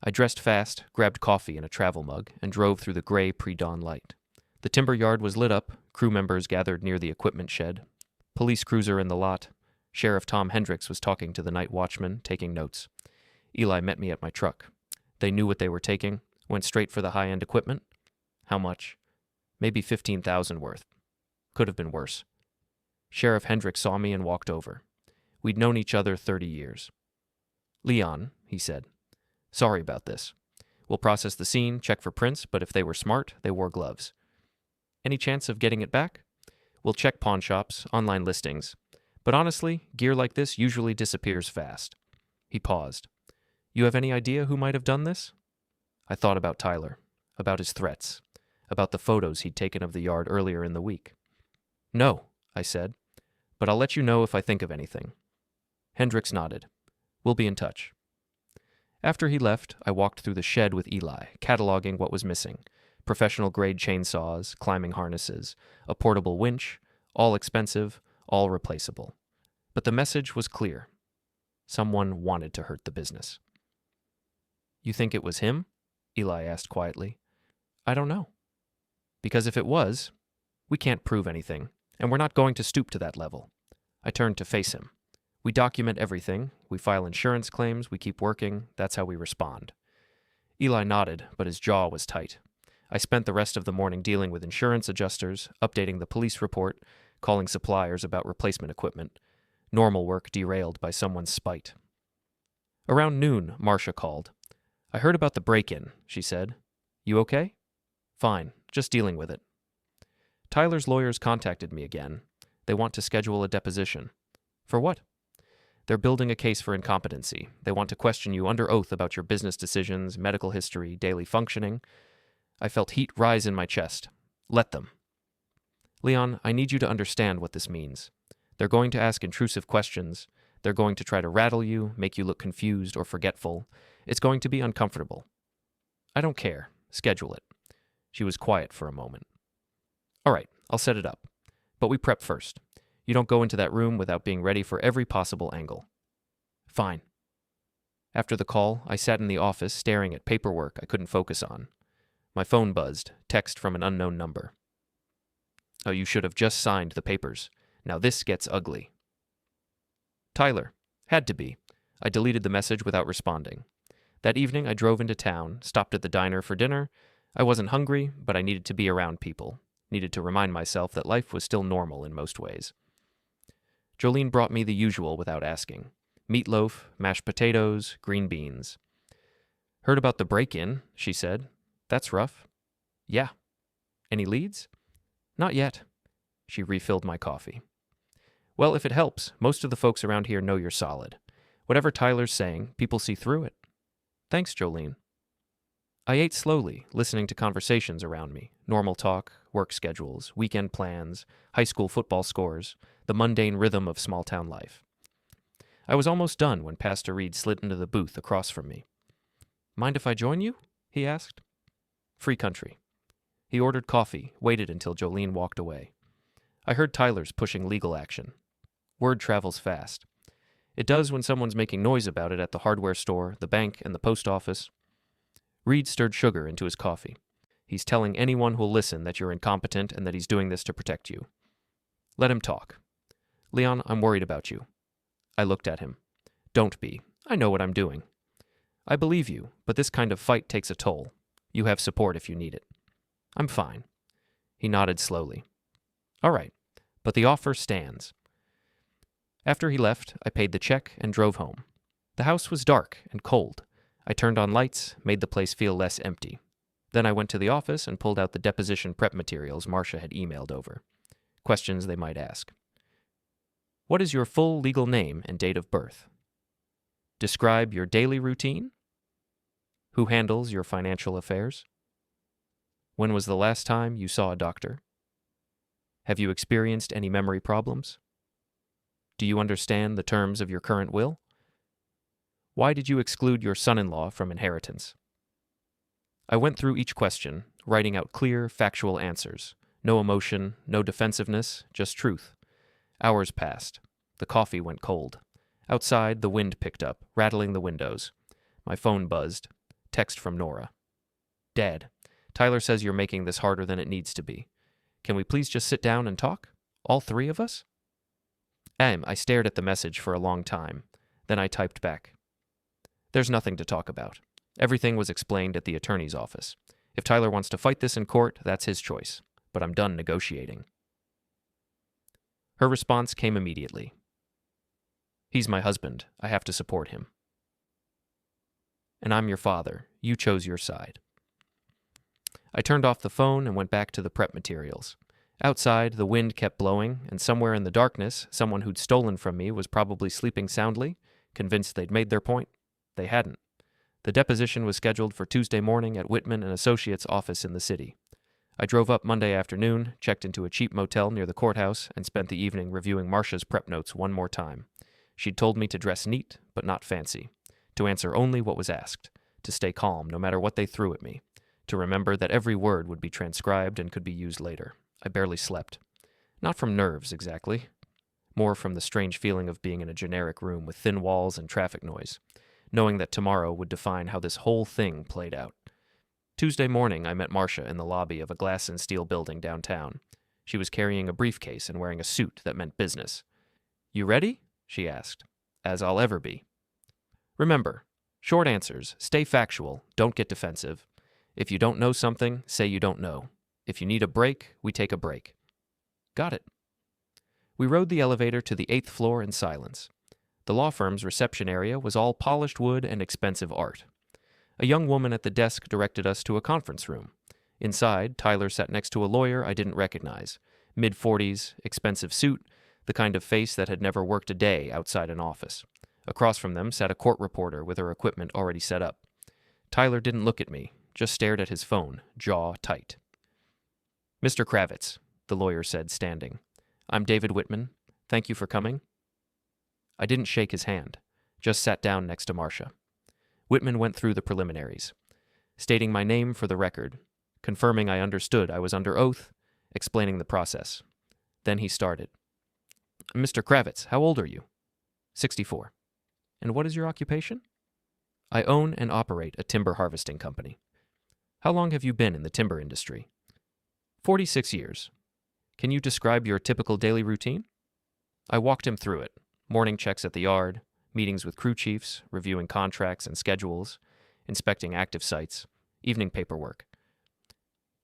I dressed fast, grabbed coffee in a travel mug, and drove through the gray pre-dawn light. The timber yard was lit up, crew members gathered near the equipment shed. Police cruiser in the lot. Sheriff Tom Hendricks was talking to the night watchman, taking notes. Eli met me at my truck. They knew what they were taking, went straight for the high-end equipment. How much? Maybe $15,000 worth. Could have been worse. Sheriff Hendricks saw me and walked over. We'd known each other 30 years. "Leon," he said. "Sorry about this. We'll process the scene, check for prints, but if they were smart, they wore gloves. Any chance of getting it back? We'll check pawn shops, online listings. But honestly, gear like this usually disappears fast. He paused. You have any idea who might have done this? I thought about Tyler, about his threats, about the photos he'd taken of the yard earlier in the week. No, I said, but I'll let you know if I think of anything. Hendricks nodded. We'll be in touch. After he left, I walked through the shed with Eli, cataloging what was missing. Professional-grade chainsaws, climbing harnesses, a portable winch, all expensive, all replaceable. But the message was clear. Someone wanted to hurt the business. You think it was him? Eli asked quietly. I don't know. Because if it was, we can't prove anything, and we're not going to stoop to that level. I turned to face him. We document everything, we file insurance claims, we keep working, that's how we respond. Eli nodded, but his jaw was tight. I spent the rest of the morning dealing with insurance adjusters, updating the police report, calling suppliers about replacement equipment. Normal work derailed by someone's spite. Around noon, Marcia called. I heard about the break-in, she said. You okay? Fine, just dealing with it. Tyler's lawyers contacted me again. They want to schedule a deposition. For what? They're building a case for incompetency. They want to question you under oath about your business decisions, medical history, daily functioning. I felt heat rise in my chest. Let them. Leon, I need you to understand what this means. They're going to ask intrusive questions. They're going to try to rattle you, make you look confused or forgetful. It's going to be uncomfortable. I don't care. Schedule it. She was quiet for a moment. All right, I'll set it up. But we prep first. You don't go into that room without being ready for every possible angle. Fine. After the call, I sat in the office staring at paperwork I couldn't focus on. My phone buzzed, text from an unknown number. Oh, you should have just signed the papers. Now this gets ugly. Tyler. Had to be. I deleted the message without responding. That evening, I drove into town, stopped at the diner for dinner. I wasn't hungry, but I needed to be around people. Needed to remind myself that life was still normal in most ways. Jolene brought me the usual without asking. Meatloaf, mashed potatoes, green beans. Heard about the break-in, she said. That's rough. Yeah. Any leads? Not yet. She refilled my coffee. Well, if it helps, most of the folks around here know you're solid. Whatever Tyler's saying, people see through it. Thanks, Jolene. I ate slowly, listening to conversations around me. Normal talk, work schedules, weekend plans, high school football scores, the mundane rhythm of small-town life. I was almost done when Pastor Reed slid into the booth across from me. Mind if I join you? He asked. Free country. He ordered coffee, waited until Jolene walked away. I heard Tyler's pushing legal action. Word travels fast. It does when someone's making noise about it at the hardware store, the bank, and the post office. Reed stirred sugar into his coffee. He's telling anyone who'll listen that you're incompetent and that he's doing this to protect you. Let him talk. Leon, I'm worried about you. I looked at him. Don't be. I know what I'm doing. I believe you, but this kind of fight takes a toll. You have support if you need it. I'm fine. He nodded slowly. All right, but the offer stands. After he left, I paid the check and drove home. The house was dark and cold. I turned on lights, made the place feel less empty. Then I went to the office and pulled out the deposition prep materials Marcia had emailed over. Questions they might ask. What is your full legal name and date of birth? Describe your daily routine. Who handles your financial affairs? When was the last time you saw a doctor? Have you experienced any memory problems? Do you understand the terms of your current will? Why did you exclude your son-in-law from inheritance? I went through each question, writing out clear, factual answers. No emotion, no defensiveness, just truth. Hours passed. The coffee went cold. Outside, the wind picked up, rattling the windows. My phone buzzed. Text from Nora. Dad, Tyler says you're making this harder than it needs to be. Can we please just sit down and talk? All three of us? I stared at the message for a long time. Then I typed back. There's nothing to talk about. Everything was explained at the attorney's office. If Tyler wants to fight this in court, that's his choice. But I'm done negotiating. Her response came immediately. He's my husband. I have to support him. And I'm your father. You chose your side. I turned off the phone and went back to the prep materials. Outside, the wind kept blowing, and somewhere in the darkness, someone who'd stolen from me was probably sleeping soundly, convinced they'd made their point. They hadn't. The deposition was scheduled for Tuesday morning at Whitman & Associates' office in the city. I drove up Monday afternoon, checked into a cheap motel near the courthouse, and spent the evening reviewing Marcia's prep notes one more time. She'd told me to dress neat, but not fancy, to answer only what was asked, to stay calm no matter what they threw at me, to remember that every word would be transcribed and could be used later. I barely slept. Not from nerves, exactly. More from the strange feeling of being in a generic room with thin walls and traffic noise, knowing that tomorrow would define how this whole thing played out. Tuesday morning, I met Marcia in the lobby of a glass and steel building downtown. She was carrying a briefcase and wearing a suit that meant business. "You ready?" she asked. "As I'll ever be." Remember, short answers, stay factual, don't get defensive. If you don't know something, say you don't know. If you need a break, we take a break. Got it. We rode the elevator to the 8th floor in silence. The law firm's reception area was all polished wood and expensive art. A young woman at the desk directed us to a conference room. Inside, Tyler sat next to a lawyer I didn't recognize. Mid-40s, expensive suit, the kind of face that had never worked a day outside an office. Across from them sat a court reporter with her equipment already set up. Tyler didn't look at me, just stared at his phone, jaw tight. "Mr. Kravitz," the lawyer said, standing. "I'm David Whitman. Thank you for coming." I didn't shake his hand, just sat down next to Marcia. Whitman went through the preliminaries, stating my name for the record, confirming I understood I was under oath, explaining the process. Then he started. "Mr. Kravitz, how old are you?" 64. "And what is your occupation?" "I own and operate a timber harvesting company." "How long have you been in the timber industry?" 46 years. "Can you describe your typical daily routine?" I walked him through it. Morning checks at the yard, meetings with crew chiefs, reviewing contracts and schedules, inspecting active sites, evening paperwork.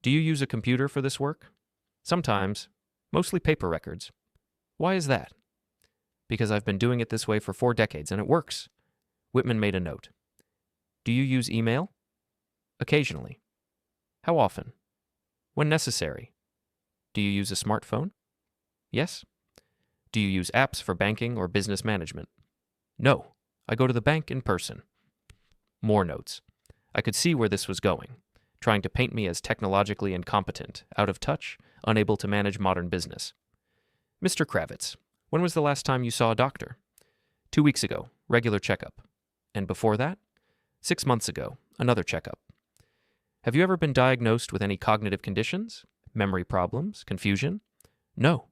"Do you use a computer for this work?" "Sometimes. Mostly paper records." "Why is that?" "Because I've been doing it this way for 4 decades and it works." Whitman made a note. "Do you use email?" "Occasionally." "How often?" "When necessary." "Do you use a smartphone?" "Yes." "Do you use apps for banking or business management?" "No. I go to the bank in person." More notes. I could see where this was going, trying to paint me as technologically incompetent, out of touch, unable to manage modern business. "Mr. Kravitz, when was the last time you saw a doctor?" 2 weeks ago, regular checkup." "And before that?" 6 months ago, another checkup." "Have you ever been diagnosed with any cognitive conditions? Memory problems? Confusion?" "No."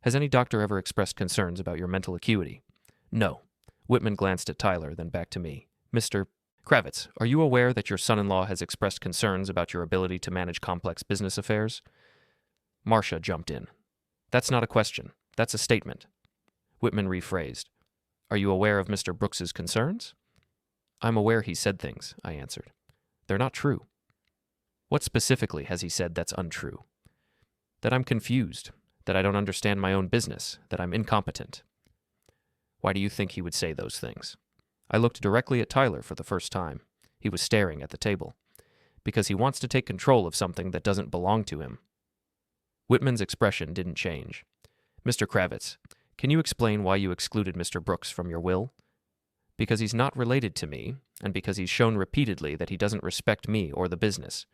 "Has any doctor ever expressed concerns about your mental acuity?" "No." Whitman glanced at Tyler, then back to me. "Mr. Kravitz, are you aware that your son-in-law has expressed concerns about your ability to manage complex business affairs?" Marcia jumped in. "That's not a question. That's a statement." Whitman rephrased. "Are you aware of Mr. Brooks's concerns?" "I'm aware he said things," I answered. "They're not true." "What specifically has he said that's untrue?" "That I'm confused, that I don't understand my own business, that I'm incompetent." "Why do you think he would say those things?" I looked directly at Tyler for the first time. He was staring at the table. "Because he wants to take control of something that doesn't belong to him." Whitman's expression didn't change. "Mr. Kravitz, can you explain why you excluded Mr. Brooks from your will?" "Because he's not related to me, and because he's shown repeatedly that he doesn't respect me or the business."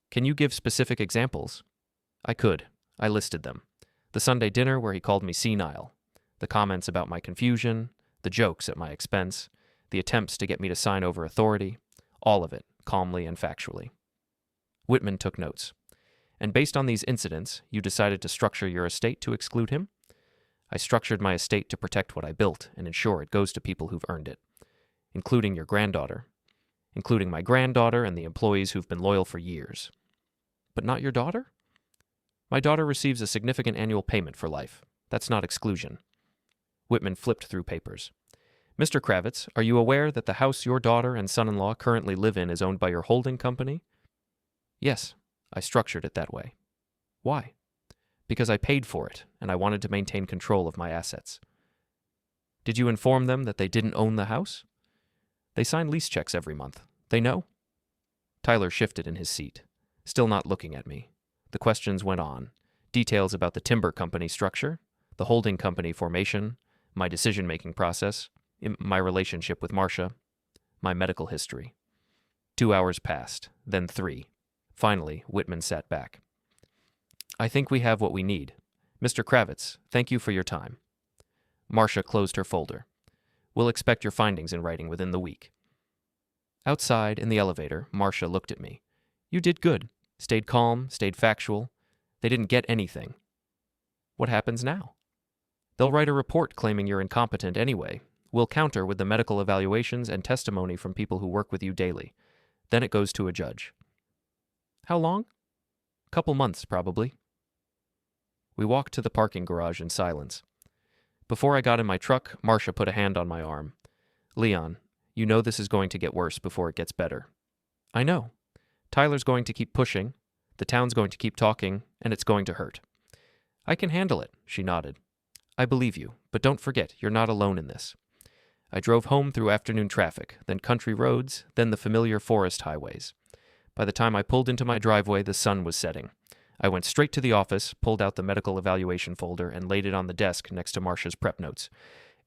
"Can you give specific examples?" I could. I listed them. The Sunday dinner where he called me senile, the comments about my confusion, the jokes at my expense, the attempts to get me to sign over authority, all of it, calmly and factually. Whitman took notes. "And based on these incidents, you decided to structure your estate to exclude him?" "I structured my estate to protect what I built and ensure it goes to people who've earned it, including your granddaughter, including my granddaughter and the employees who've been loyal for years." "But not your daughter?" "My daughter receives a significant annual payment for life. That's not exclusion." Whitman flipped through papers. "Mr. Kravitz, are you aware that the house your daughter and son-in-law currently live in is owned by your holding company?" "Yes, I structured it that way." "Why?" "Because I paid for it, and I wanted to maintain control of my assets." "Did you inform them that they didn't own the house?" They sign lease checks every month. They know? Tyler shifted in his seat, still not looking at me. The questions went on. Details about the timber company structure, the holding company formation, my decision-making process, my relationship with Marcia, my medical history. 2 hours passed, then 3. Finally, Whitman sat back. I think we have what we need. Mr. Kravitz, thank you for your time. Marcia closed her folder. We'll expect your findings in writing within the week. Outside, in the elevator, Marcia looked at me. You did good. Stayed calm, stayed factual. They didn't get anything. What happens now? They'll write a report claiming you're incompetent anyway. We'll counter with the medical evaluations and testimony from people who work with you daily. Then it goes to a judge. How long? Couple months, probably. We walked to the parking garage in silence. Before I got in my truck, Marcia put a hand on my arm. Leon, you know this is going to get worse before it gets better. I know. Tyler's going to keep pushing, the town's going to keep talking, and it's going to hurt. I can handle it, she nodded. I believe you, but don't forget, you're not alone in this. I drove home through afternoon traffic, then country roads, then the familiar forest highways. By the time I pulled into my driveway, the sun was setting. I went straight to the office, pulled out the medical evaluation folder, and laid it on the desk next to Marcia's prep notes.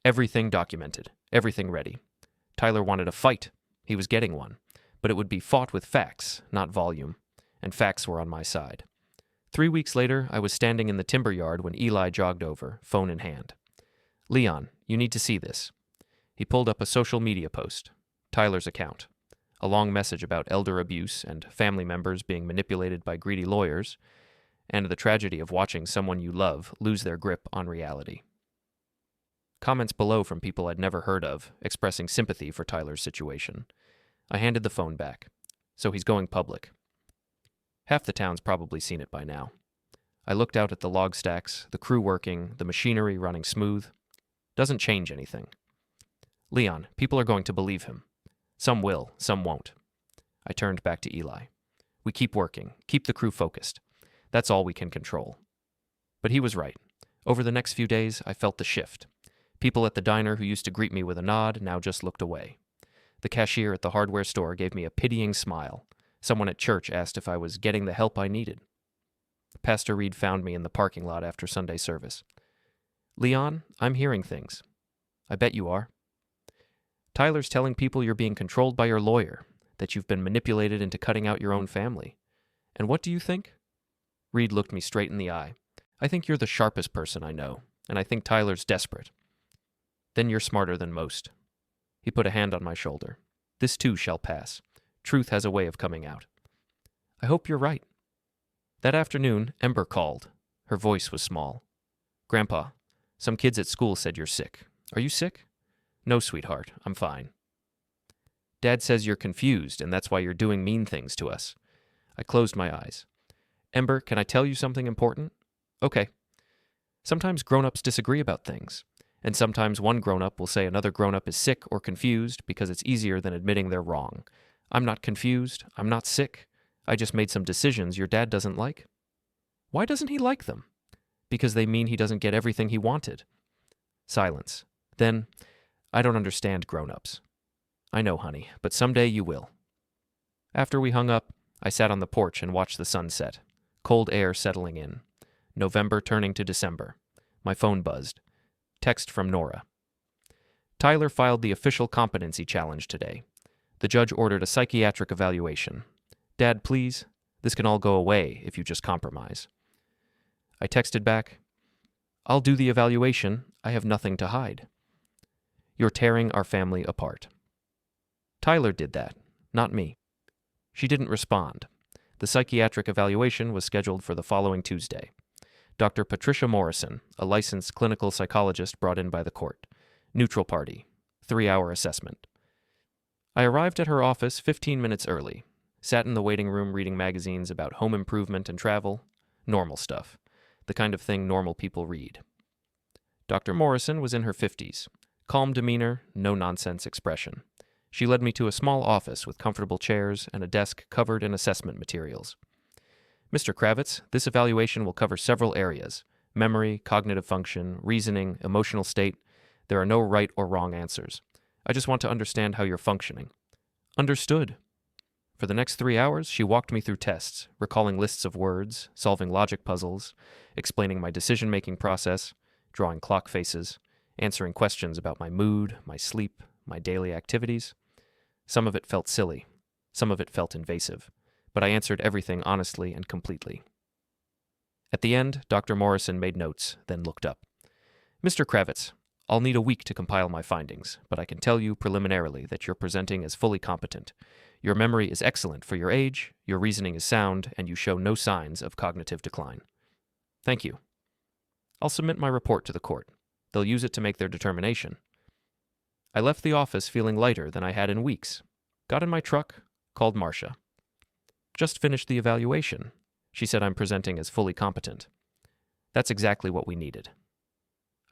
Everything documented, everything ready. Tyler wanted a fight. He was getting one. But it would be fought with facts, not volume. And facts were on my side. 3 weeks later, I was standing in the timber yard when Eli jogged over, phone in hand. Leon, you need to see this. He pulled up a social media post, Tyler's account. A long message about elder abuse and family members being manipulated by greedy lawyers, and the tragedy of watching someone you love lose their grip on reality. Comments below from people I'd never heard of, expressing sympathy for Tyler's situation. I handed the phone back. So he's going public. Half the town's probably seen it by now. I looked out at the log stacks, the crew working, the machinery running smooth. Doesn't change anything. Leon, people are going to believe him. Some will, some won't. I turned back to Eli. We keep working, keep the crew focused. That's all we can control. But he was right. Over the next few days, I felt the shift. People at the diner who used to greet me with a nod now just looked away. The cashier at the hardware store gave me a pitying smile. Someone at church asked if I was getting the help I needed. Pastor Reed found me in the parking lot after Sunday service. Leon, I'm hearing things. I bet you are. Tyler's telling people you're being controlled by your lawyer, that you've been manipulated into cutting out your own family. And what do you think? Reed looked me straight in the eye. I think you're the sharpest person I know, and I think Tyler's desperate. Then you're smarter than most. He put a hand on my shoulder. This too shall pass. Truth has a way of coming out. I hope you're right. That afternoon, Ember called. Her voice was small. Grandpa, some kids at school said you're sick. Are you sick? No, sweetheart, I'm fine. Dad says you're confused, and that's why you're doing mean things to us. I closed my eyes. Ember, can I tell you something important? Okay. Sometimes grown-ups disagree about things. And sometimes one grown-up will say another grown-up is sick or confused because it's easier than admitting they're wrong. I'm not confused. I'm not sick. I just made some decisions your dad doesn't like. Why doesn't he like them? Because they mean he doesn't get everything he wanted. Silence. Then, I don't understand grown-ups. I know, honey, but someday you will. After we hung up, I sat on the porch and watched the sunset. Cold air settling in. November turning to December. My phone buzzed. Text from Nora. Tyler filed the official competency challenge today. The judge ordered a psychiatric evaluation. Dad, please, this can all go away if you just compromise. I texted back, I'll do the evaluation. I have nothing to hide. You're tearing our family apart. Tyler did that, not me. She didn't respond. The psychiatric evaluation was scheduled for the following Tuesday. Dr. Patricia Morrison, a licensed clinical psychologist brought in by the court. Neutral party. 3-hour assessment. I arrived at her office 15 minutes early. Sat in the waiting room reading magazines about home improvement and travel. Normal stuff. The kind of thing normal people read. Dr. Morrison was in her 50s. Calm demeanor, no-nonsense expression. She led me to a small office with comfortable chairs and a desk covered in assessment materials. Mr. Kravitz, this evaluation will cover several areas: memory, cognitive function, reasoning, emotional state. There are no right or wrong answers. I just want to understand how you're functioning." "Understood." For the next 3 hours, she walked me through tests, recalling lists of words, solving logic puzzles, explaining my decision-making process, drawing clock faces, answering questions about my mood, my sleep, my daily activities. Some of it felt silly. Some of it felt invasive. But I answered everything honestly and completely. At the end, Dr. Morrison made notes, then looked up. "Mr. Kravitz, I'll need a week to compile my findings, but I can tell you preliminarily that you're presenting as fully competent. Your memory is excellent for your age, your reasoning is sound, and you show no signs of cognitive decline." "Thank you. I'll submit my report to the court. They'll use it to make their determination." I left the office feeling lighter than I had in weeks. Got in my truck, called Marcia. "Just finished the evaluation." She said I'm presenting as fully competent. That's exactly what we needed.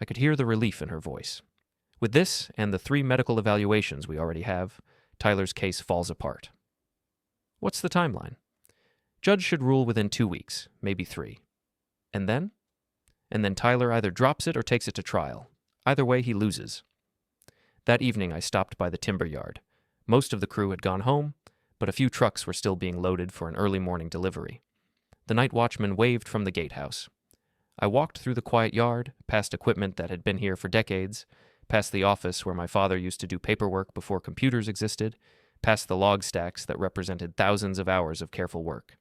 I could hear the relief in her voice. With this and the 3 medical evaluations we already have, Tyler's case falls apart. What's the timeline? Judge should rule within 2 weeks, maybe 3. And then? And then Tyler either drops it or takes it to trial. Either way, he loses. That evening, I stopped by the timber yard. Most of the crew had gone home, but a few trucks were still being loaded for an early morning delivery. The night watchman waved from the gatehouse. I walked through the quiet yard, past equipment that had been here for decades, past the office where my father used to do paperwork before computers existed, past the log stacks that represented thousands of hours of careful work.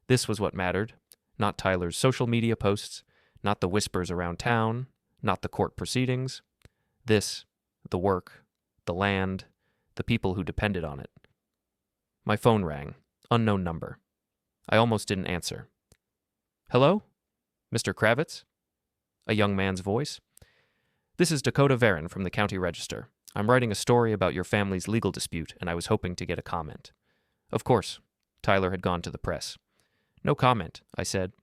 This was what mattered, not Tyler's social media posts, not the whispers around town, not the court proceedings. This, the work, the land, the people who depended on it. My phone rang. Unknown number. I almost didn't answer. "Hello? Mr. Kravitz?" A young man's voice. "This is Dakota Varon from the County Register. I'm writing a story about your family's legal dispute, and I was hoping to get a comment." Of course. Tyler had gone to the press. "No comment," I said.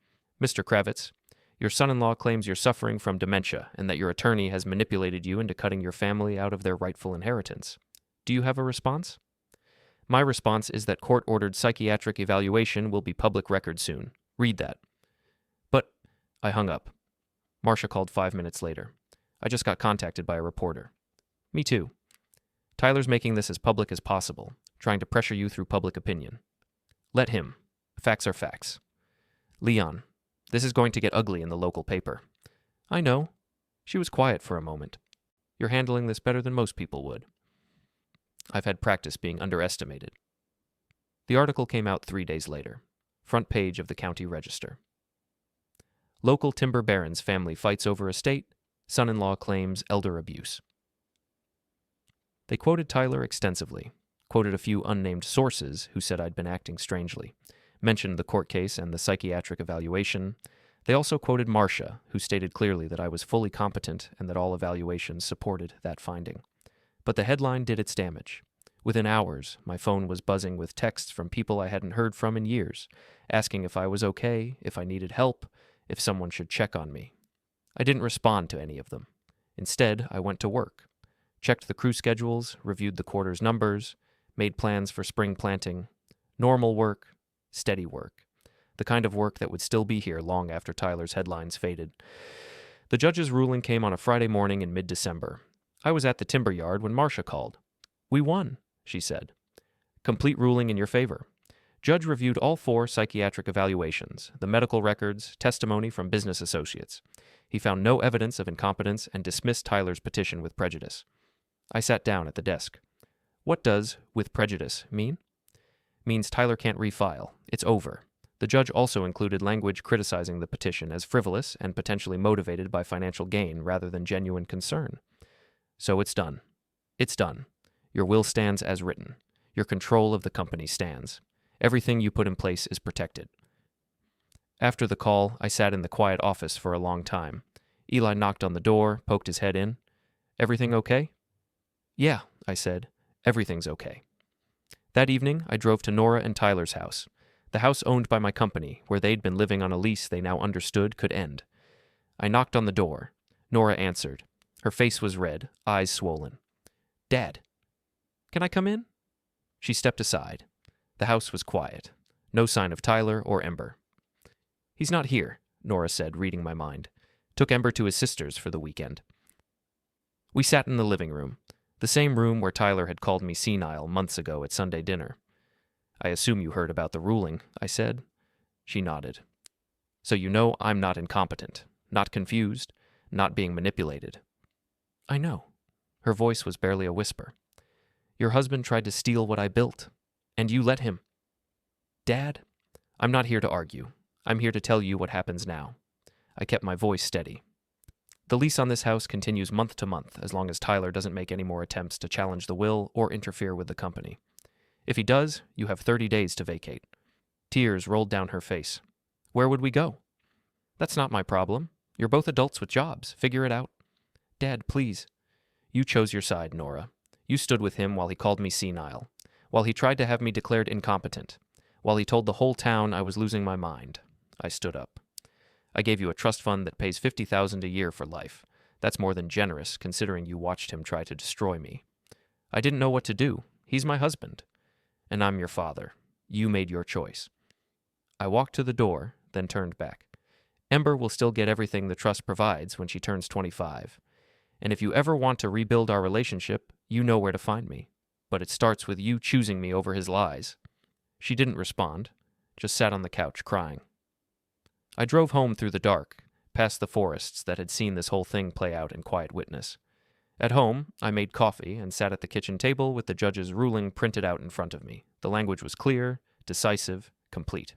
"Mr. Kravitz, your son-in-law claims you're suffering from dementia and that your attorney has manipulated you into cutting your family out of their rightful inheritance. Do you have a response?" "My response is that court-ordered psychiatric evaluation will be public record soon. Read that." "But—" I hung up. Marcia called 5 minutes later. "I just got contacted by a reporter." "Me too. Tyler's making this as public as possible, trying to pressure you through public opinion." "Let him. Facts are facts." "Leon, this is going to get ugly in the local paper." "I know." She was quiet for a moment. "You're handling this better than most people would." I've had practice being underestimated. The article came out 3 days later. Front page of the County Register. Local timber baron's family fights over estate. Son-in-law claims elder abuse. They quoted Tyler extensively, quoted a few unnamed sources who said I'd been acting strangely, mentioned the court case and the psychiatric evaluation. They also quoted Marcia, who stated clearly that I was fully competent and that all evaluations supported that finding. But the headline did its damage. Within hours, my phone was buzzing with texts from people I hadn't heard from in years, asking if I was okay, if I needed help, if someone should check on me. I didn't respond to any of them. Instead, I went to work, checked the crew schedules, reviewed the quarter's numbers, made plans for spring planting. Normal work, steady work. The kind of work that would still be here long after Tyler's headlines faded. The judge's ruling came on a Friday morning in mid-December. I was at the timber yard when Marcia called. "We won," she said. "Complete ruling in your favor. Judge reviewed all 4 psychiatric evaluations, the medical records, testimony from business associates. He found no evidence of incompetence and dismissed Tyler's petition with prejudice." I sat down at the desk. "What does 'with prejudice' mean?" "Means Tyler can't refile. It's over." The judge also included language criticizing the petition as frivolous and potentially motivated by financial gain rather than genuine concern. "So it's done. It's done. Your will stands as written. Your control of the company stands. Everything you put in place is protected." After the call, I sat in the quiet office for a long time. Eli knocked on the door, poked his head in. "Everything okay?" "Yeah," I said. "Everything's okay." That evening, I drove to Nora and Tyler's house, the house owned by my company, where they'd been living on a lease they now understood could end. I knocked on the door. Nora answered. Her face was red, eyes swollen. "Dad, can I come in?" She stepped aside. The house was quiet. No sign of Tyler or Ember. "He's not here," Nora said, reading my mind. "Took Ember to his sister's for the weekend." We sat in the living room. The same room where Tyler had called me senile months ago at Sunday dinner. I assume you heard about the ruling, I said. She nodded. So you know I'm not incompetent, not confused, not being manipulated. I know. Her voice was barely a whisper. Your husband tried to steal what I built, and you let him. Dad, I'm not here to argue. I'm here to tell you what happens now. I kept my voice steady. The lease on this house continues month to month as long as Tyler doesn't make any more attempts to challenge the will or interfere with the company. If he does, you have 30 days to vacate. Tears rolled down her face. Where would we go? That's not my problem. You're both adults with jobs. Figure it out. Dad, please. You chose your side, Nora. You stood with him while he called me senile, while he tried to have me declared incompetent, while he told the whole town I was losing my mind. I stood up. I gave you a trust fund that pays $50,000 a year for life. That's more than generous, considering you watched him try to destroy me. I didn't know what to do. He's my husband. And I'm your father. You made your choice. I walked to the door, then turned back. Ember will still get everything the trust provides when she turns 25. And if you ever want to rebuild our relationship, you know where to find me. But it starts with you choosing me over his lies. She didn't respond, just sat on the couch crying. I drove home through the dark, past the forests that had seen this whole thing play out in quiet witness. At home, I made coffee and sat at the kitchen table with the judge's ruling printed out in front of me. The language was clear, decisive, complete.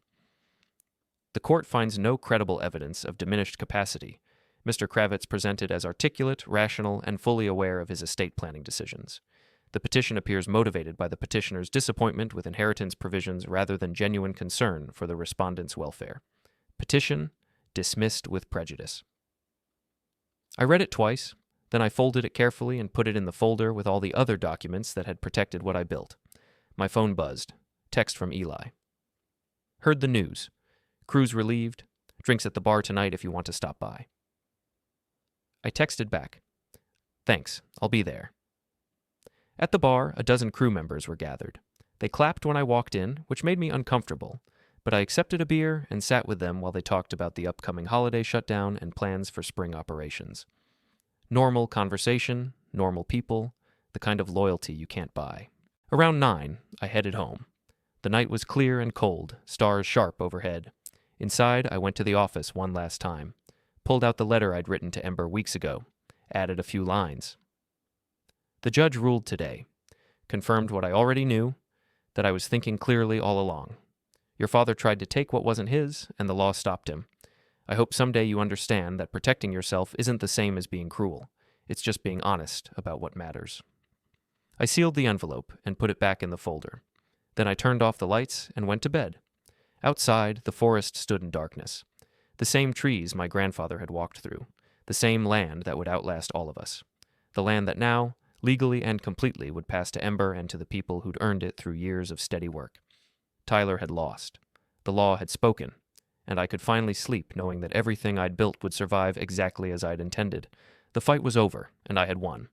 The court finds no credible evidence of diminished capacity. Mr. Kravitz presented as articulate, rational, and fully aware of his estate planning decisions. The petition appears motivated by the petitioner's disappointment with inheritance provisions rather than genuine concern for the respondent's welfare. Petition dismissed with prejudice. I read it twice, then I folded it carefully and put it in the folder with all the other documents that had protected what I built. My phone buzzed. Text from Eli. Heard the news. Crew's relieved. Drinks at the bar tonight if you want to stop by. I texted back. Thanks, I'll be there. At the bar, a dozen crew members were gathered. They clapped when I walked in, which made me uncomfortable, but I accepted a beer and sat with them while they talked about the upcoming holiday shutdown and plans for spring operations. Normal conversation, normal people, the kind of loyalty you can't buy. Around 9, I headed home. The night was clear and cold, stars sharp overhead. Inside, I went to the office one last time, pulled out the letter I'd written to Ember weeks ago, added a few lines. The judge ruled today, confirmed what I already knew, that I was thinking clearly all along. Your father tried to take what wasn't his, and the law stopped him. I hope someday you understand that protecting yourself isn't the same as being cruel. It's just being honest about what matters. I sealed the envelope and put it back in the folder. Then I turned off the lights and went to bed. Outside, the forest stood in darkness. The same trees my grandfather had walked through. The same land that would outlast all of us. The land that now, legally and completely, would pass to Ember and to the people who'd earned it through years of steady work. Tyler had lost. The law had spoken, and I could finally sleep knowing that everything I'd built would survive exactly as I'd intended. The fight was over, and I had won.